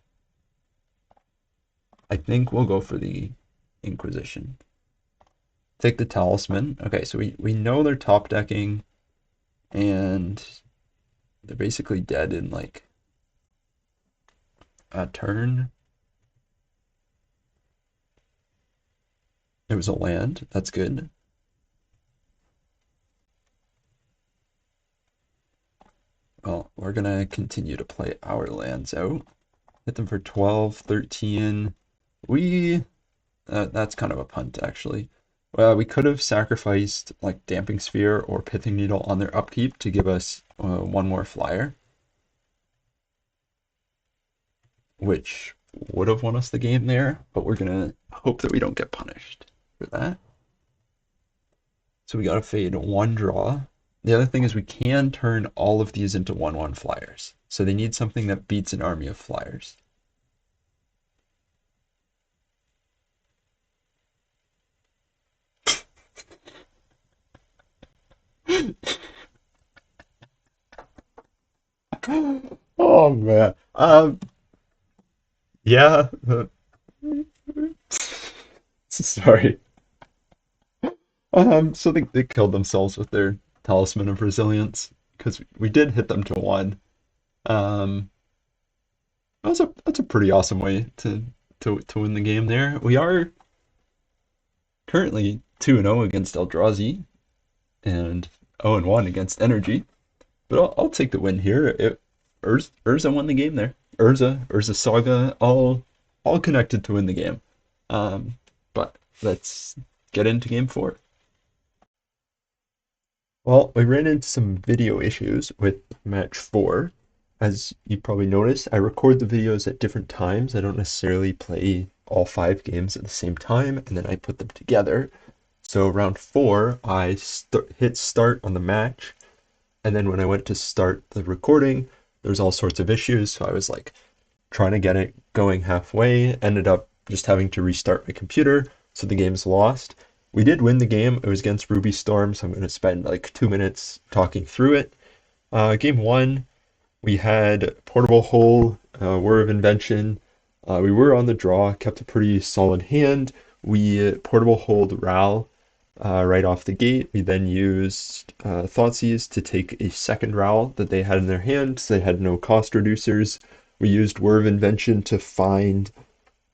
I think we'll go for the Inquisition. Take the Talisman. Okay, so we know they're top decking, and they're basically dead in like a turn. It was a land. That's good. Well, we're gonna continue to play our lands out. Hit them for 12, 13. We that's kind of a punt actually. Well, we could have sacrificed like Damping Sphere or Pithing Needle on their upkeep to give us one more flyer, which would have won us the game there, but we're gonna hope that we don't get punished for that. So we got to fade one draw. The other thing is we can turn all of these into 1/1 flyers. So they need something that beats an army of flyers. Oh man. Yeah. Sorry. So they killed themselves with their Talisman of Resilience because we did hit them to one. Um, that's a pretty awesome way to win the game there. We are currently 2-0 against Eldrazi and 0-1 against Energy. But I'll take the win here. Urza won the game there. Urza Saga, all connected to win the game. Um, but let's get into game four. Well, we ran into some video issues with match four. As you probably noticed, I record the videos at different times. I don't necessarily play all 5 games at the same time, and then I put them together. So round four, I hit start on the match, and then when I went to start the recording, there's all sorts of issues. So I was like trying to get it going halfway, ended up just having to restart my computer. So the game's lost. We did win the game. It was against Ruby Storm, so I'm going to spend like 2 minutes talking through it. Game one, we had Portable Hole, Whir of Invention. We were on the draw, kept a pretty solid hand. We Portable Hold Ral right off the gate. We then used Thoughtseize to take a second Ral that they had in their hand. So they had no cost reducers. We used Whir of Invention to find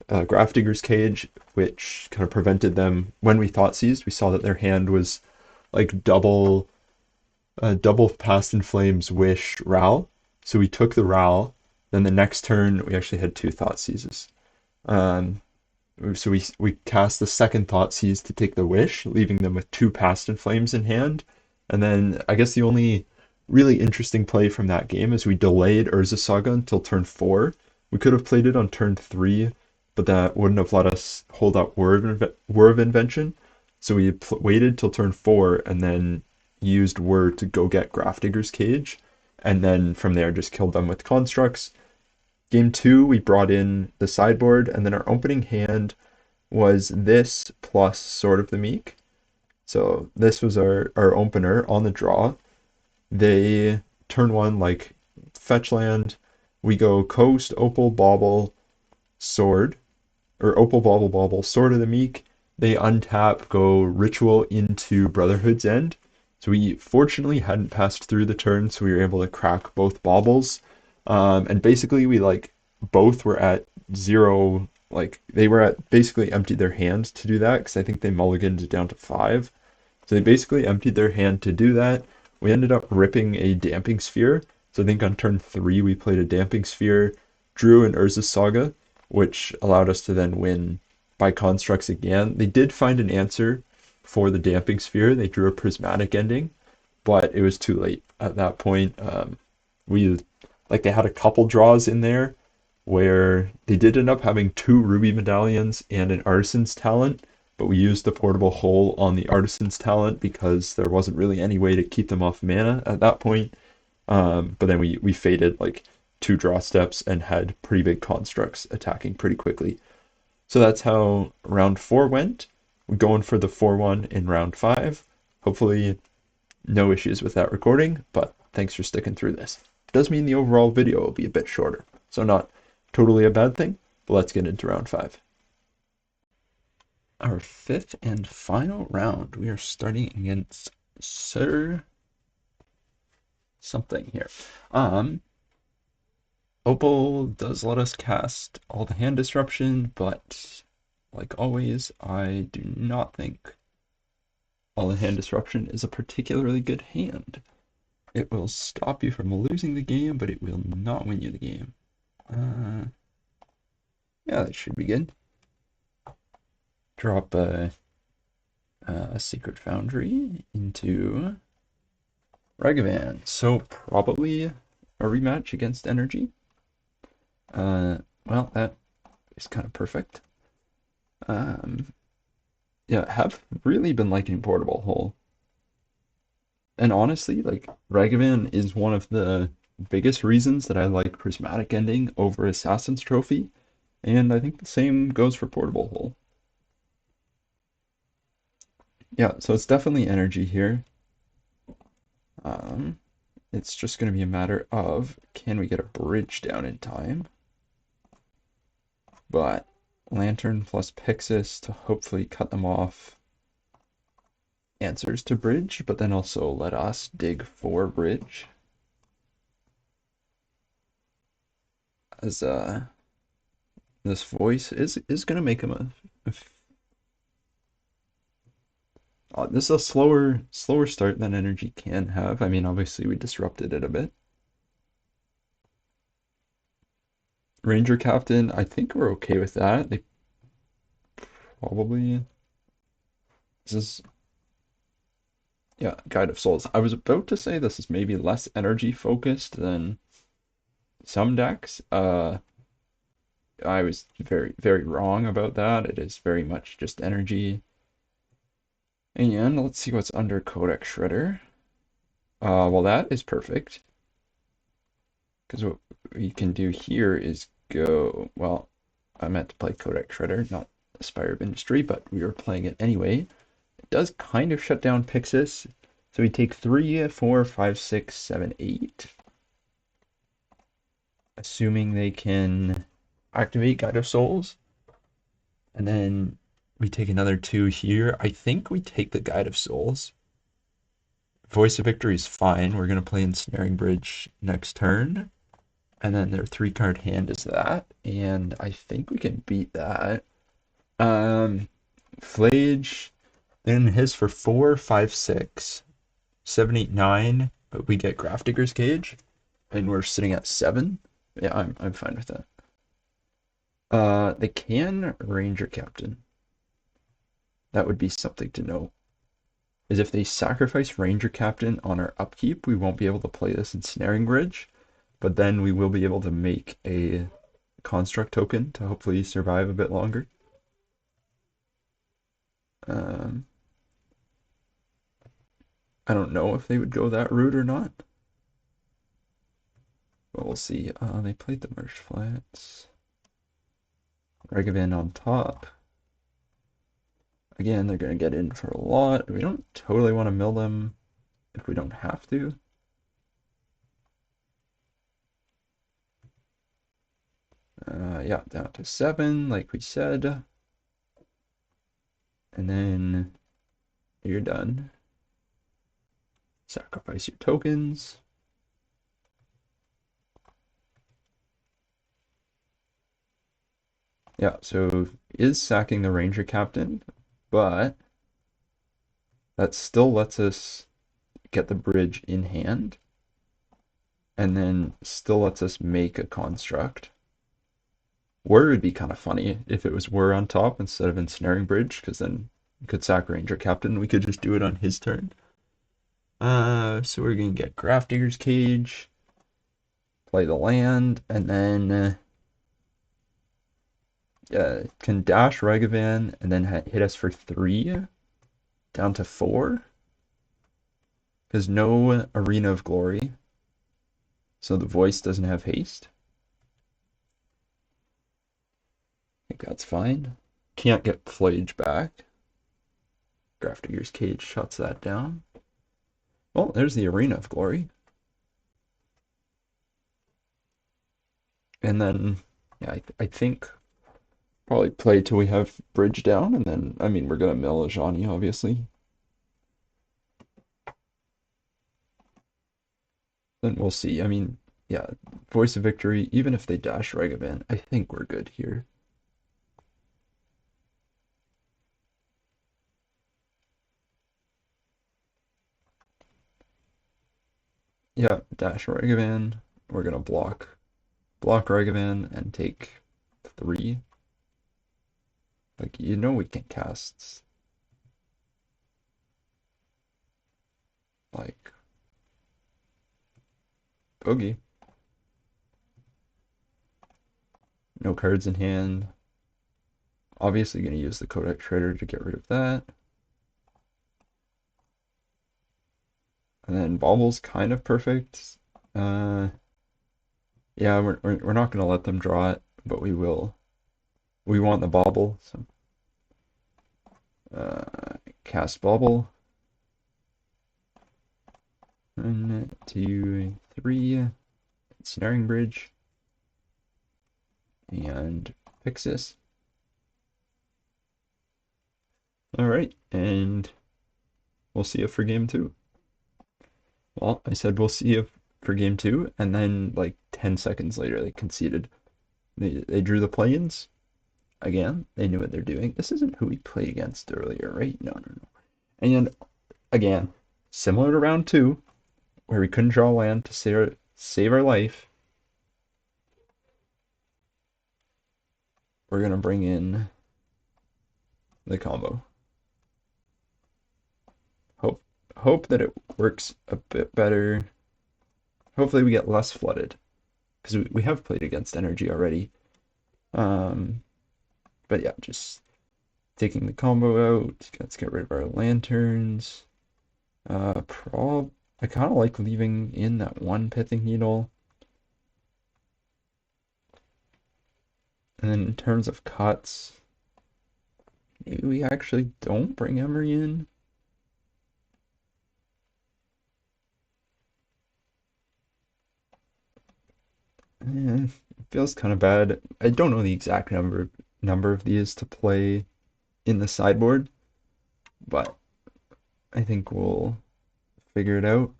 Grafdigger's Cage, which kind of prevented them. When we Thoughtseized, we saw that their hand was like double Past in Flames Wish Ral. So we took the Ral. Then the next turn, we actually had 2 Thoughtseizes. Um, so we cast the second Thoughtseize to take the Wish, leaving them with 2 Past in Flames in hand. And then I guess the only really interesting play from that game is we delayed Urza Saga until turn 4. We could have played it on turn 3, but that wouldn't have let us hold up Whir of Invention. So we waited till turn 4 and then used Whir to go get Grafdigger's Cage. And then from there just killed them with constructs. Game two, we brought in the sideboard, and then our opening hand was this plus Sword of the Meek. So this was our opener on the draw. They turn one like fetch land. We go coast, opal, bauble, sword, or opal, bauble, bauble, Sword of the Meek. They untap, go ritual into Brotherhood's End. So we fortunately hadn't passed through the turn, so we were able to crack both baubles. And basically we like both were at 0, like they were at basically emptied their hand to do that because I think they mulliganed down to 5. So they basically emptied their hand to do that. We ended up ripping a Damping Sphere. So I think on turn 3 we played a Damping Sphere, drew an Urza Saga, which allowed us to then win by constructs again. They did find an answer for the Damping Sphere. They drew a Prismatic Ending, but it was too late at that point. We like they had a couple draws in there where they did end up having 2 Ruby Medallions and an Artisan's Talent, but we used the Portable Hole on the Artisan's Talent because there wasn't really any way to keep them off mana at that point. But then we faded like 2 draw steps and had pretty big constructs attacking pretty quickly. So that's how round 4 went. We're going for the 4-1 in round 5. Hopefully no issues with that recording, but thanks for sticking through this. It does mean the overall video will be a bit shorter, so not totally a bad thing, but let's get into round 5. Our 5th and final round, we are starting against Sir something here. Opal does let us cast all the hand disruption, but like always, I do not think all the hand disruption is a particularly good hand. It will stop you from losing the game, but it will not win you the game. Uh, yeah, that should be good. Drop a Secret Foundry into Ragavan. So probably a rematch against Energy. Well, that is kind of perfect. Um, yeah, have really been liking Portable Hole. And honestly, like Ragavan is one of the biggest reasons that I like Prismatic Ending over Assassin's Trophy, and I think the same goes for Portable Hole. Yeah, so it's definitely energy here. Um, it's just going to be a matter of can we get a bridge down in time? But Lantern plus Pixis to hopefully cut them off answers to bridge, but then also let us dig for bridge. As this voice is gonna make him this is a slower start than energy can have. I mean, obviously we disrupted it a bit. Ranger Captain, I think we're okay with that. They probably this is yeah, Guide of Souls. I was about to say this is maybe less energy focused than some decks. I was very wrong about that. It is very much just energy. And let's see what's under Codex Shredder. Well, that is perfect. Because what we can do here is go, well, I meant to play Codex Shredder, not Aspire of Industry, but we were playing it anyway. It does kind of shut down Pixis. So we take 3, 4, 5, 6, 7, 8. Assuming they can activate Guide of Souls. And then we take another 2 here. I think we take the Guide of Souls. Voice of Victory is fine. We're going to play Ensnaring Bridge next turn. And then their 3-card hand is that. And I think we can beat that. Flage, then his for 4, 5, 6, 7, 8, 9. But we get Grafdigger's Cage. And we're sitting at 7. Yeah, I'm fine with that. They can Ranger Captain. That would be something to know. Is if they sacrifice Ranger Captain on our upkeep, we won't be able to play this Ensnaring Bridge, but then we will be able to make a construct token to hopefully survive a bit longer. Um, I don't know if they would go that route or not, but we'll see. They played the Marsh Flats. Ragavan on top. Again, they're going to get in for a lot. We don't totally want to mill them if we don't have to. Yeah, down to 7, like we said. And then you're done. Sacrifice your tokens. Yeah, so is sacking the Ranger Captain, but that still lets us get the bridge in hand, and then still lets us make a construct. Whir would be kind of funny if it was Whir on top instead of Ensnaring Bridge, because then we could sack Ranger Captain. We could just do it on his turn. So we're gonna get Grafdigger's Cage, play the land, and then can dash Ragavan and then hit us for 3 down to 4. Because no Arena of Glory, so the voice doesn't have haste. I think that's fine. Can't get Flage back. Grafdigger's Cage shuts that down. Well, there's the Arena of Glory. And then, yeah, I think probably play till we have Bridge down, and then, I mean, we're going to mill Ajani, obviously. Then we'll see. I mean, yeah, Voice of Victory, even if they dash Ragavan, I think we're good here. Yeah, dash Ragavan. We're gonna block Ragavan and take 3. Like, you know we can cast, like, Boogie. No cards in hand. Obviously gonna use the Codex Shredder to get rid of that. And then Bobble's kind of perfect. Yeah, we're not gonna let them draw it, but we will. We want the Bobble, so cast Bobble. 1, 2, 3. Snaring Bridge. And Pixis. Alright, and we'll see you for game 2. Well, I said we'll see you for game 2, and then like 10 seconds later they conceded. They drew the play-ins. Again, they knew what they're doing. This isn't who we played against earlier, right? No, no, no. And again, similar to round 2, where we couldn't draw land to save our life, we're gonna bring in the combo. Hope that it works a bit better. Hopefully we get less flooded, because we have played against energy already. But yeah, just taking the combo out. Let's get rid of our lanterns. I kind of like leaving in that 1 Pithing Needle. And then in terms of cuts, maybe we actually don't bring Emery in. It feels kind of bad. I don't know the exact number of these to play in the sideboard, but I think we'll figure it out.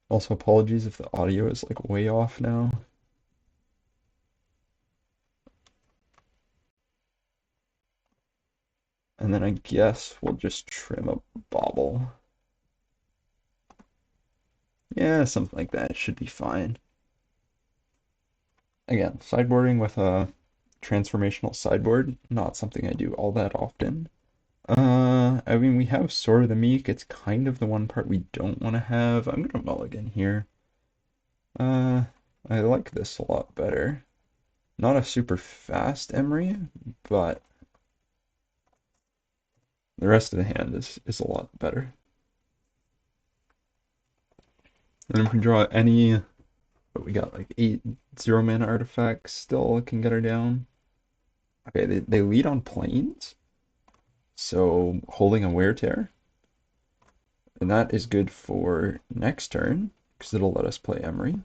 Also apologies if the audio is like way off now. And then I guess we'll just trim a Bobble. Yeah, something like that should be fine. Again, sideboarding with a transformational sideboard, not something I do all that often. I mean, we have Sword of the Meek. It's kind of the one part we don't want to have. I'm gonna mulligan here. I like this a lot better. Not a super fast Emery, but the rest of the hand is a lot better. And if we draw any, but we got like 8 0-mana artifacts, still can get her down. Okay, they lead on planes, so holding a Wear Tear. And that is good for next turn, because it'll let us play Emery.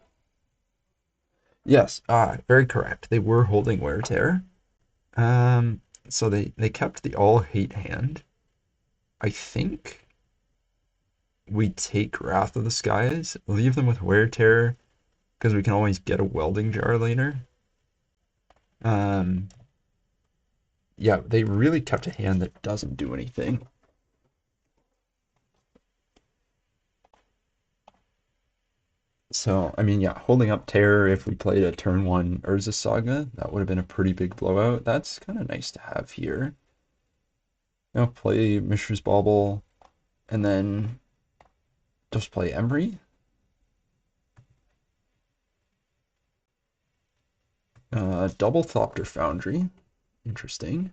Yes, very correct. They were holding Wear Tear. So they kept the all hate hand. I think we take Wrath of the Skies, leave them with Wear Tear, because we can always get a Welding Jar later. Um, yeah, they really kept a hand that doesn't do anything. So, I mean, yeah, holding up Terror if we played a turn 1 Urza Saga, that would have been a pretty big blowout. That's kind of nice to have here. Now play Mishra's Bauble, and then just play Emery. Double Thopter Foundry. Interesting.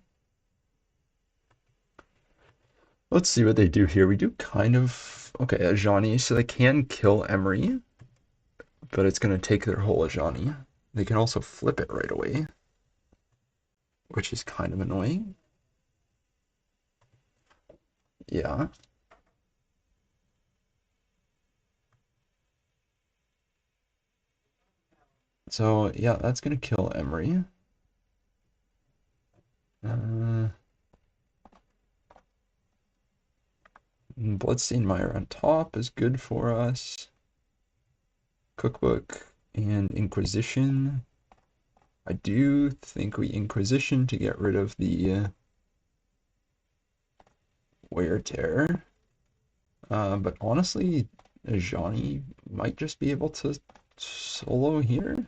Let's see what they do here. We do kind of... Okay, Ajani, so they can kill Emery, but it's going to take their whole Ajani. They can also flip it right away, which is kind of annoying. Yeah. So, yeah, that's going to kill Emery. Bloodstained Mire on top is good for us. Cookbook and Inquisition. I do think we Inquisition to get rid of the Wear Tear. But honestly, Johnny might just be able to solo here.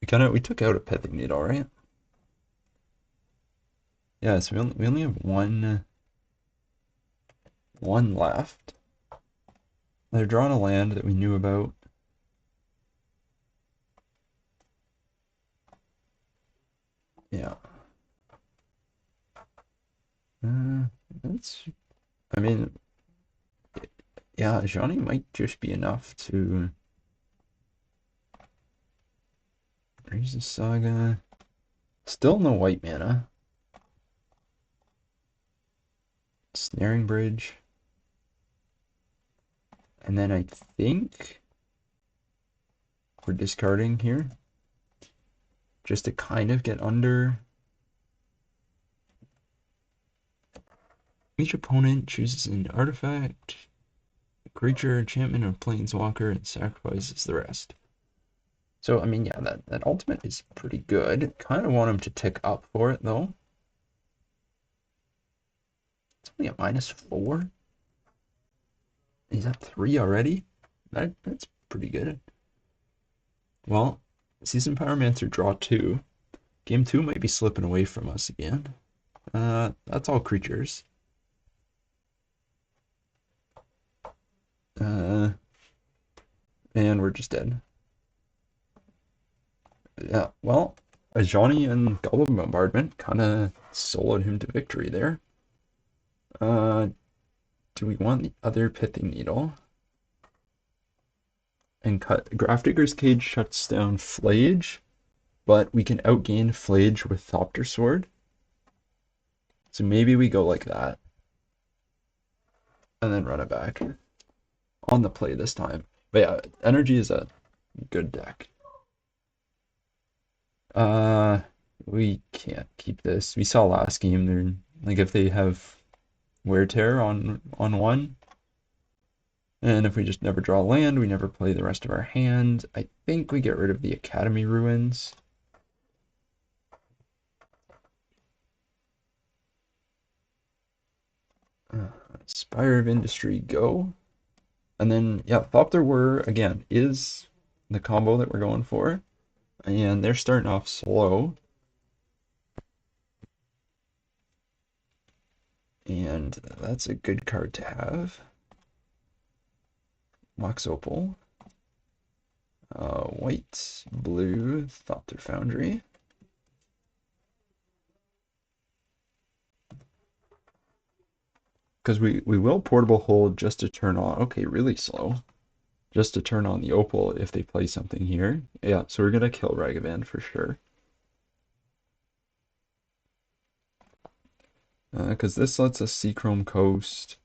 We took out a Pithing Needle, right? Yeah, so we only have one left. They're drawing a land that we knew about. Yeah. That's, I mean, yeah, Johnny might just be enough to raise the saga. Still no white mana. Snaring Bridge. And then I think we're discarding here just to kind of get under. Each opponent chooses an artifact, a creature, enchantment, or planeswalker, and sacrifices the rest. So, I mean, yeah, that ultimate is pretty good. Kind of want him to tick up for it, though. It's only at -4. He's at 3 already. That's pretty good. Well, Season Pyromancer draw 2. Game 2 might be slipping away from us again. That's all creatures. And we're just dead. Yeah, well, Ajani and Goblin Bombardment kind of soloed him to victory there. Do we want the other Pithing Needle? And Grafdigger's Cage shuts down Flage, but we can outgain Flage with Thopter Sword. So maybe we go like that. And then run it back. On the play this time. But yeah, Energy is a good deck. We can't keep this. We saw last game, they're like if they have Wear Tear on one, and if we just never draw land, we never play the rest of our hand. I think we get rid of the Academy Ruins. Spire of Industry, go. And then, yeah, Thopter Whir, again, is the combo that we're going for. And they're starting off slow. And that's a good card to have. Mox Opal. White, blue, Thopter Foundry. Because we will Portable Hold just to turn on. Okay, really slow. Just to turn on the Opal if they play something here. Yeah, so we're gonna kill Ragavan for sure. Because this lets us Seachrome Coast,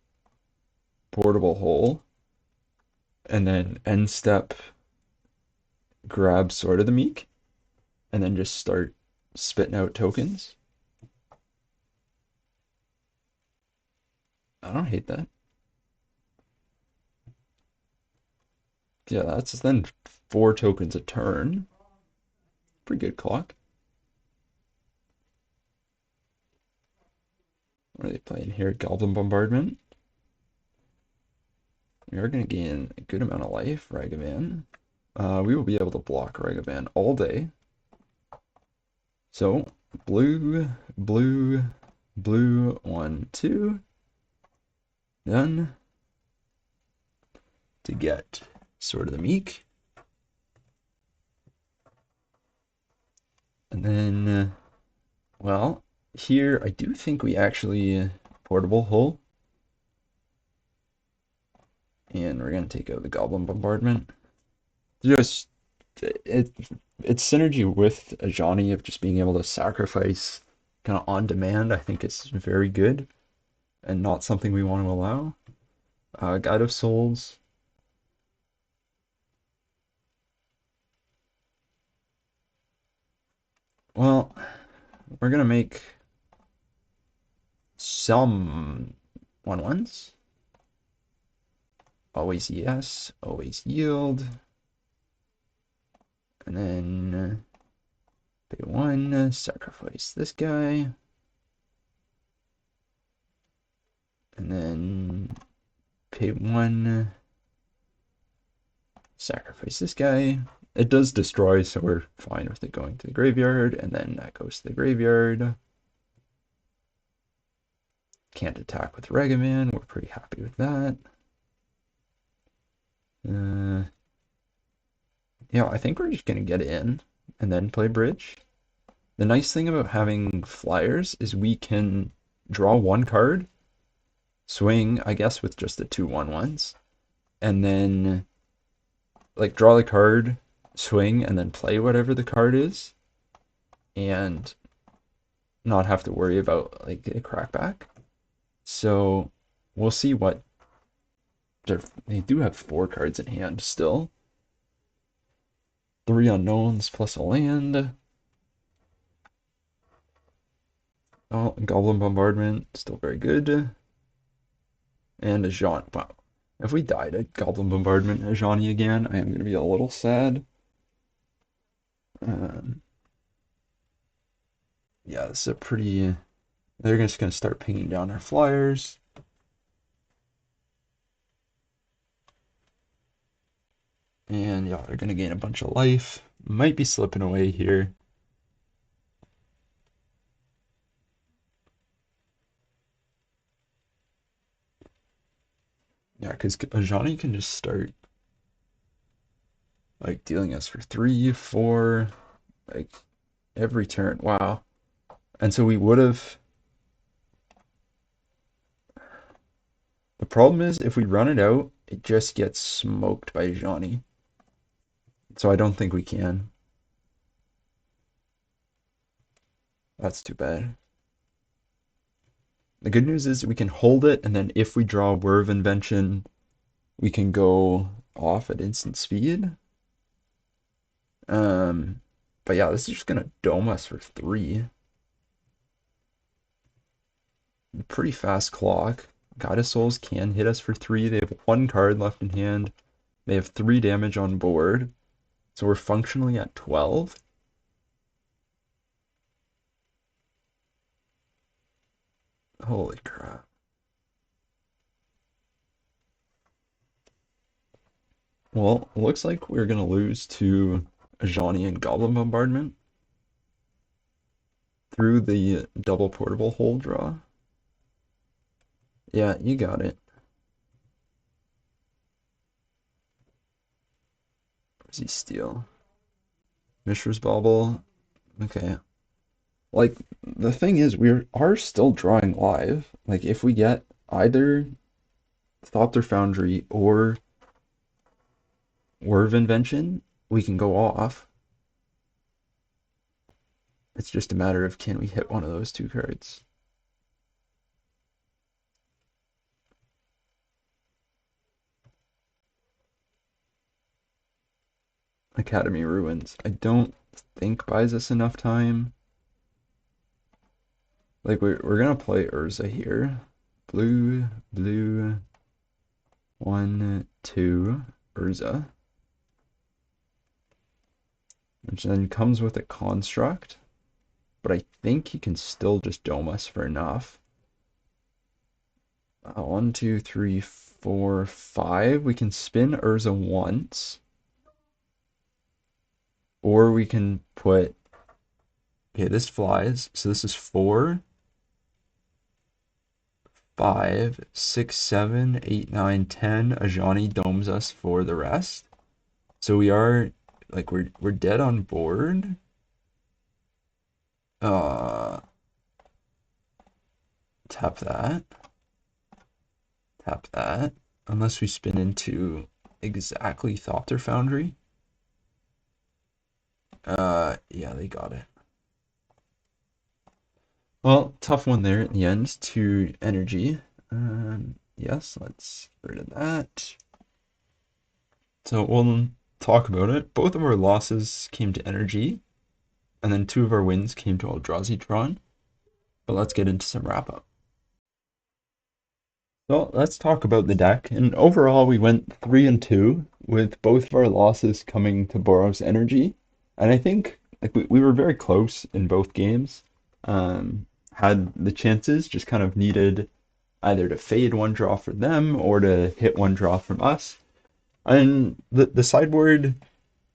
Portable Hole, and then end step grab Sword of the Meek, and then just start spitting out tokens. I don't hate that. Yeah, that's then 4 tokens a turn. Pretty good clock. What are they playing here? Goblin Bombardment. We are going to gain a good amount of life, Ragavan. We will be able to block Ragavan all day. So, blue, blue, blue, 1, 2. Done. To get Sword of the Meek. And then, well, here I do think we actually Portable Hull. And we're going to take out the Goblin Bombardment. Just, it's synergy with Ajani of just being able to sacrifice kind of on demand. I think it's very good and not something we want to allow. Guide of Souls. Well, we're going to make some 1/1s. Always yes, always yield. And then pay 1, sacrifice this guy. And then pay 1, sacrifice this guy. It does destroy, so we're fine with it going to the graveyard, and then that goes to the graveyard. Can't attack with Regiman, we're pretty happy with that. Yeah, I think we're just gonna get in and then play bridge. The nice thing about having flyers is we can draw 1 card, swing, I guess, with just the 2/1/1s, and then like draw the card, swing, and then play whatever the card is, and not have to worry about like a crackback. So we'll see what they do have 4 cards in hand still. 3 unknowns plus a land. Oh, Goblin Bombardment, still very good. And a Jean. Wow. If we died at Goblin Bombardment and Ajani again, I am going to be a little sad. Yeah, this is a pretty... They're just going to start pinging down our flyers. And yeah, they're going to gain a bunch of life. Might be slipping away here. Yeah, because Ajani can just start like dealing us for 3, 4, like every turn. Wow. And so we would have... The problem is if we run it out, it just gets smoked by Ajani. So I don't think we can. That's too bad. The good news is we can hold it, and then if we draw Whir of Invention, we can go off at instant speed. But yeah, this is just gonna dome us for 3. Pretty fast clock. Goddess Souls can hit us for 3. They have 1 card left in hand. They have 3 damage on board. So we're functionally at 12. Holy crap. Well, looks like we're gonna lose to Ajani and Goblin Bombardment through the double portable hole draw. Yeah, you got it. Where's he steal? Mishra's Bauble. Okay. Like, the thing is, we are still drawing live. Like, if we get either Thopter Foundry or Whir of Invention, we can go off. It's just a matter of can we hit one of those 2 cards. Academy Ruins. I don't think buys us enough time. Like, we're gonna play Urza here. Blue, blue, 1, 2, Urza. Which then comes with a construct. But I think he can still just dome us for enough. 1, 2, 3, 4, 5. We can spin Urza once. Or we can put... Okay, this flies. So this is 4, 5, 6, 7, 8, 9, 10. Ajani domes us for the rest. So we are... Like, we're dead on board. Tap that. Tap that. Unless we spin into exactly Thopter Foundry. Yeah, they got it. Well, tough one there at the end to energy. Yes, let's get rid of that. So we'll talk about it. Both of our losses came to energy, and then 2 of our wins came to Eldrazi Tron. But let's get into some wrap up. So let's talk about the deck. And overall, we went 3-2 with both of our losses coming to Boros Energy. And I think like we were very close in both games. Had the chances, just kind of needed either to fade one draw for them or to hit one draw from us. And the sideboard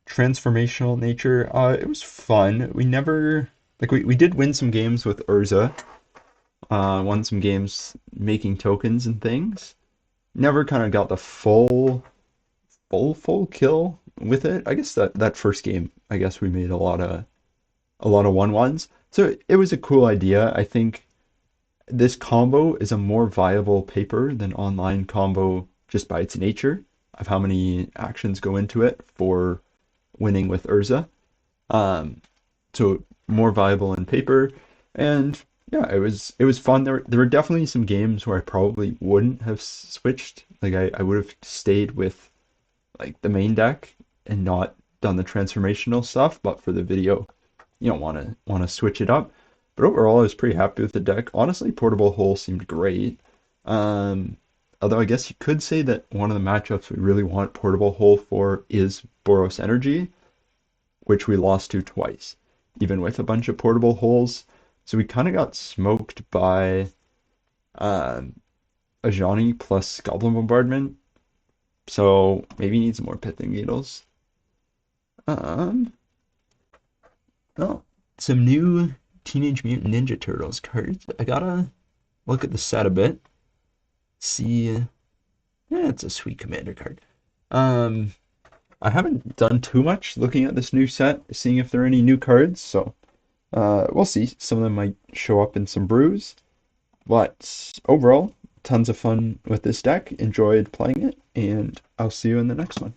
transformational nature, it was fun. We never like we did win some games with Urza, won some games making tokens and things. Never kind of got the full kill with it. I guess that first game, I guess we made a lot of 1/1s. So it was a cool idea. I think this combo is a more viable paper than online combo just by its nature of how many actions go into it for winning with Urza. Um, so more viable in paper, and yeah, it was fun. There were definitely some games where I probably wouldn't have switched. Like I would have stayed with like the main deck and not done the transformational stuff, but for the video, you don't want to switch it up. But overall, I was pretty happy with the deck. Honestly, Portable Hole seemed great. Um, Although I guess you could say that one of the matchups we really want Portable Hole for is Boros Energy, which we lost to twice, even with a bunch of Portable Holes. So we kind of got smoked by um, Ajani plus Goblin Bombardment. So maybe he needs more Pithing Needles. Um, oh, some new Teenage Mutant Ninja Turtles cards. I gotta look at the set a bit. See, yeah, it's a sweet commander card. Um, I haven't done too much looking at this new set, seeing if there are any new cards. So, we'll see. Some of them might show up in some brews. But overall, tons of fun with this deck. Enjoyed playing it, and I'll see you in the next one.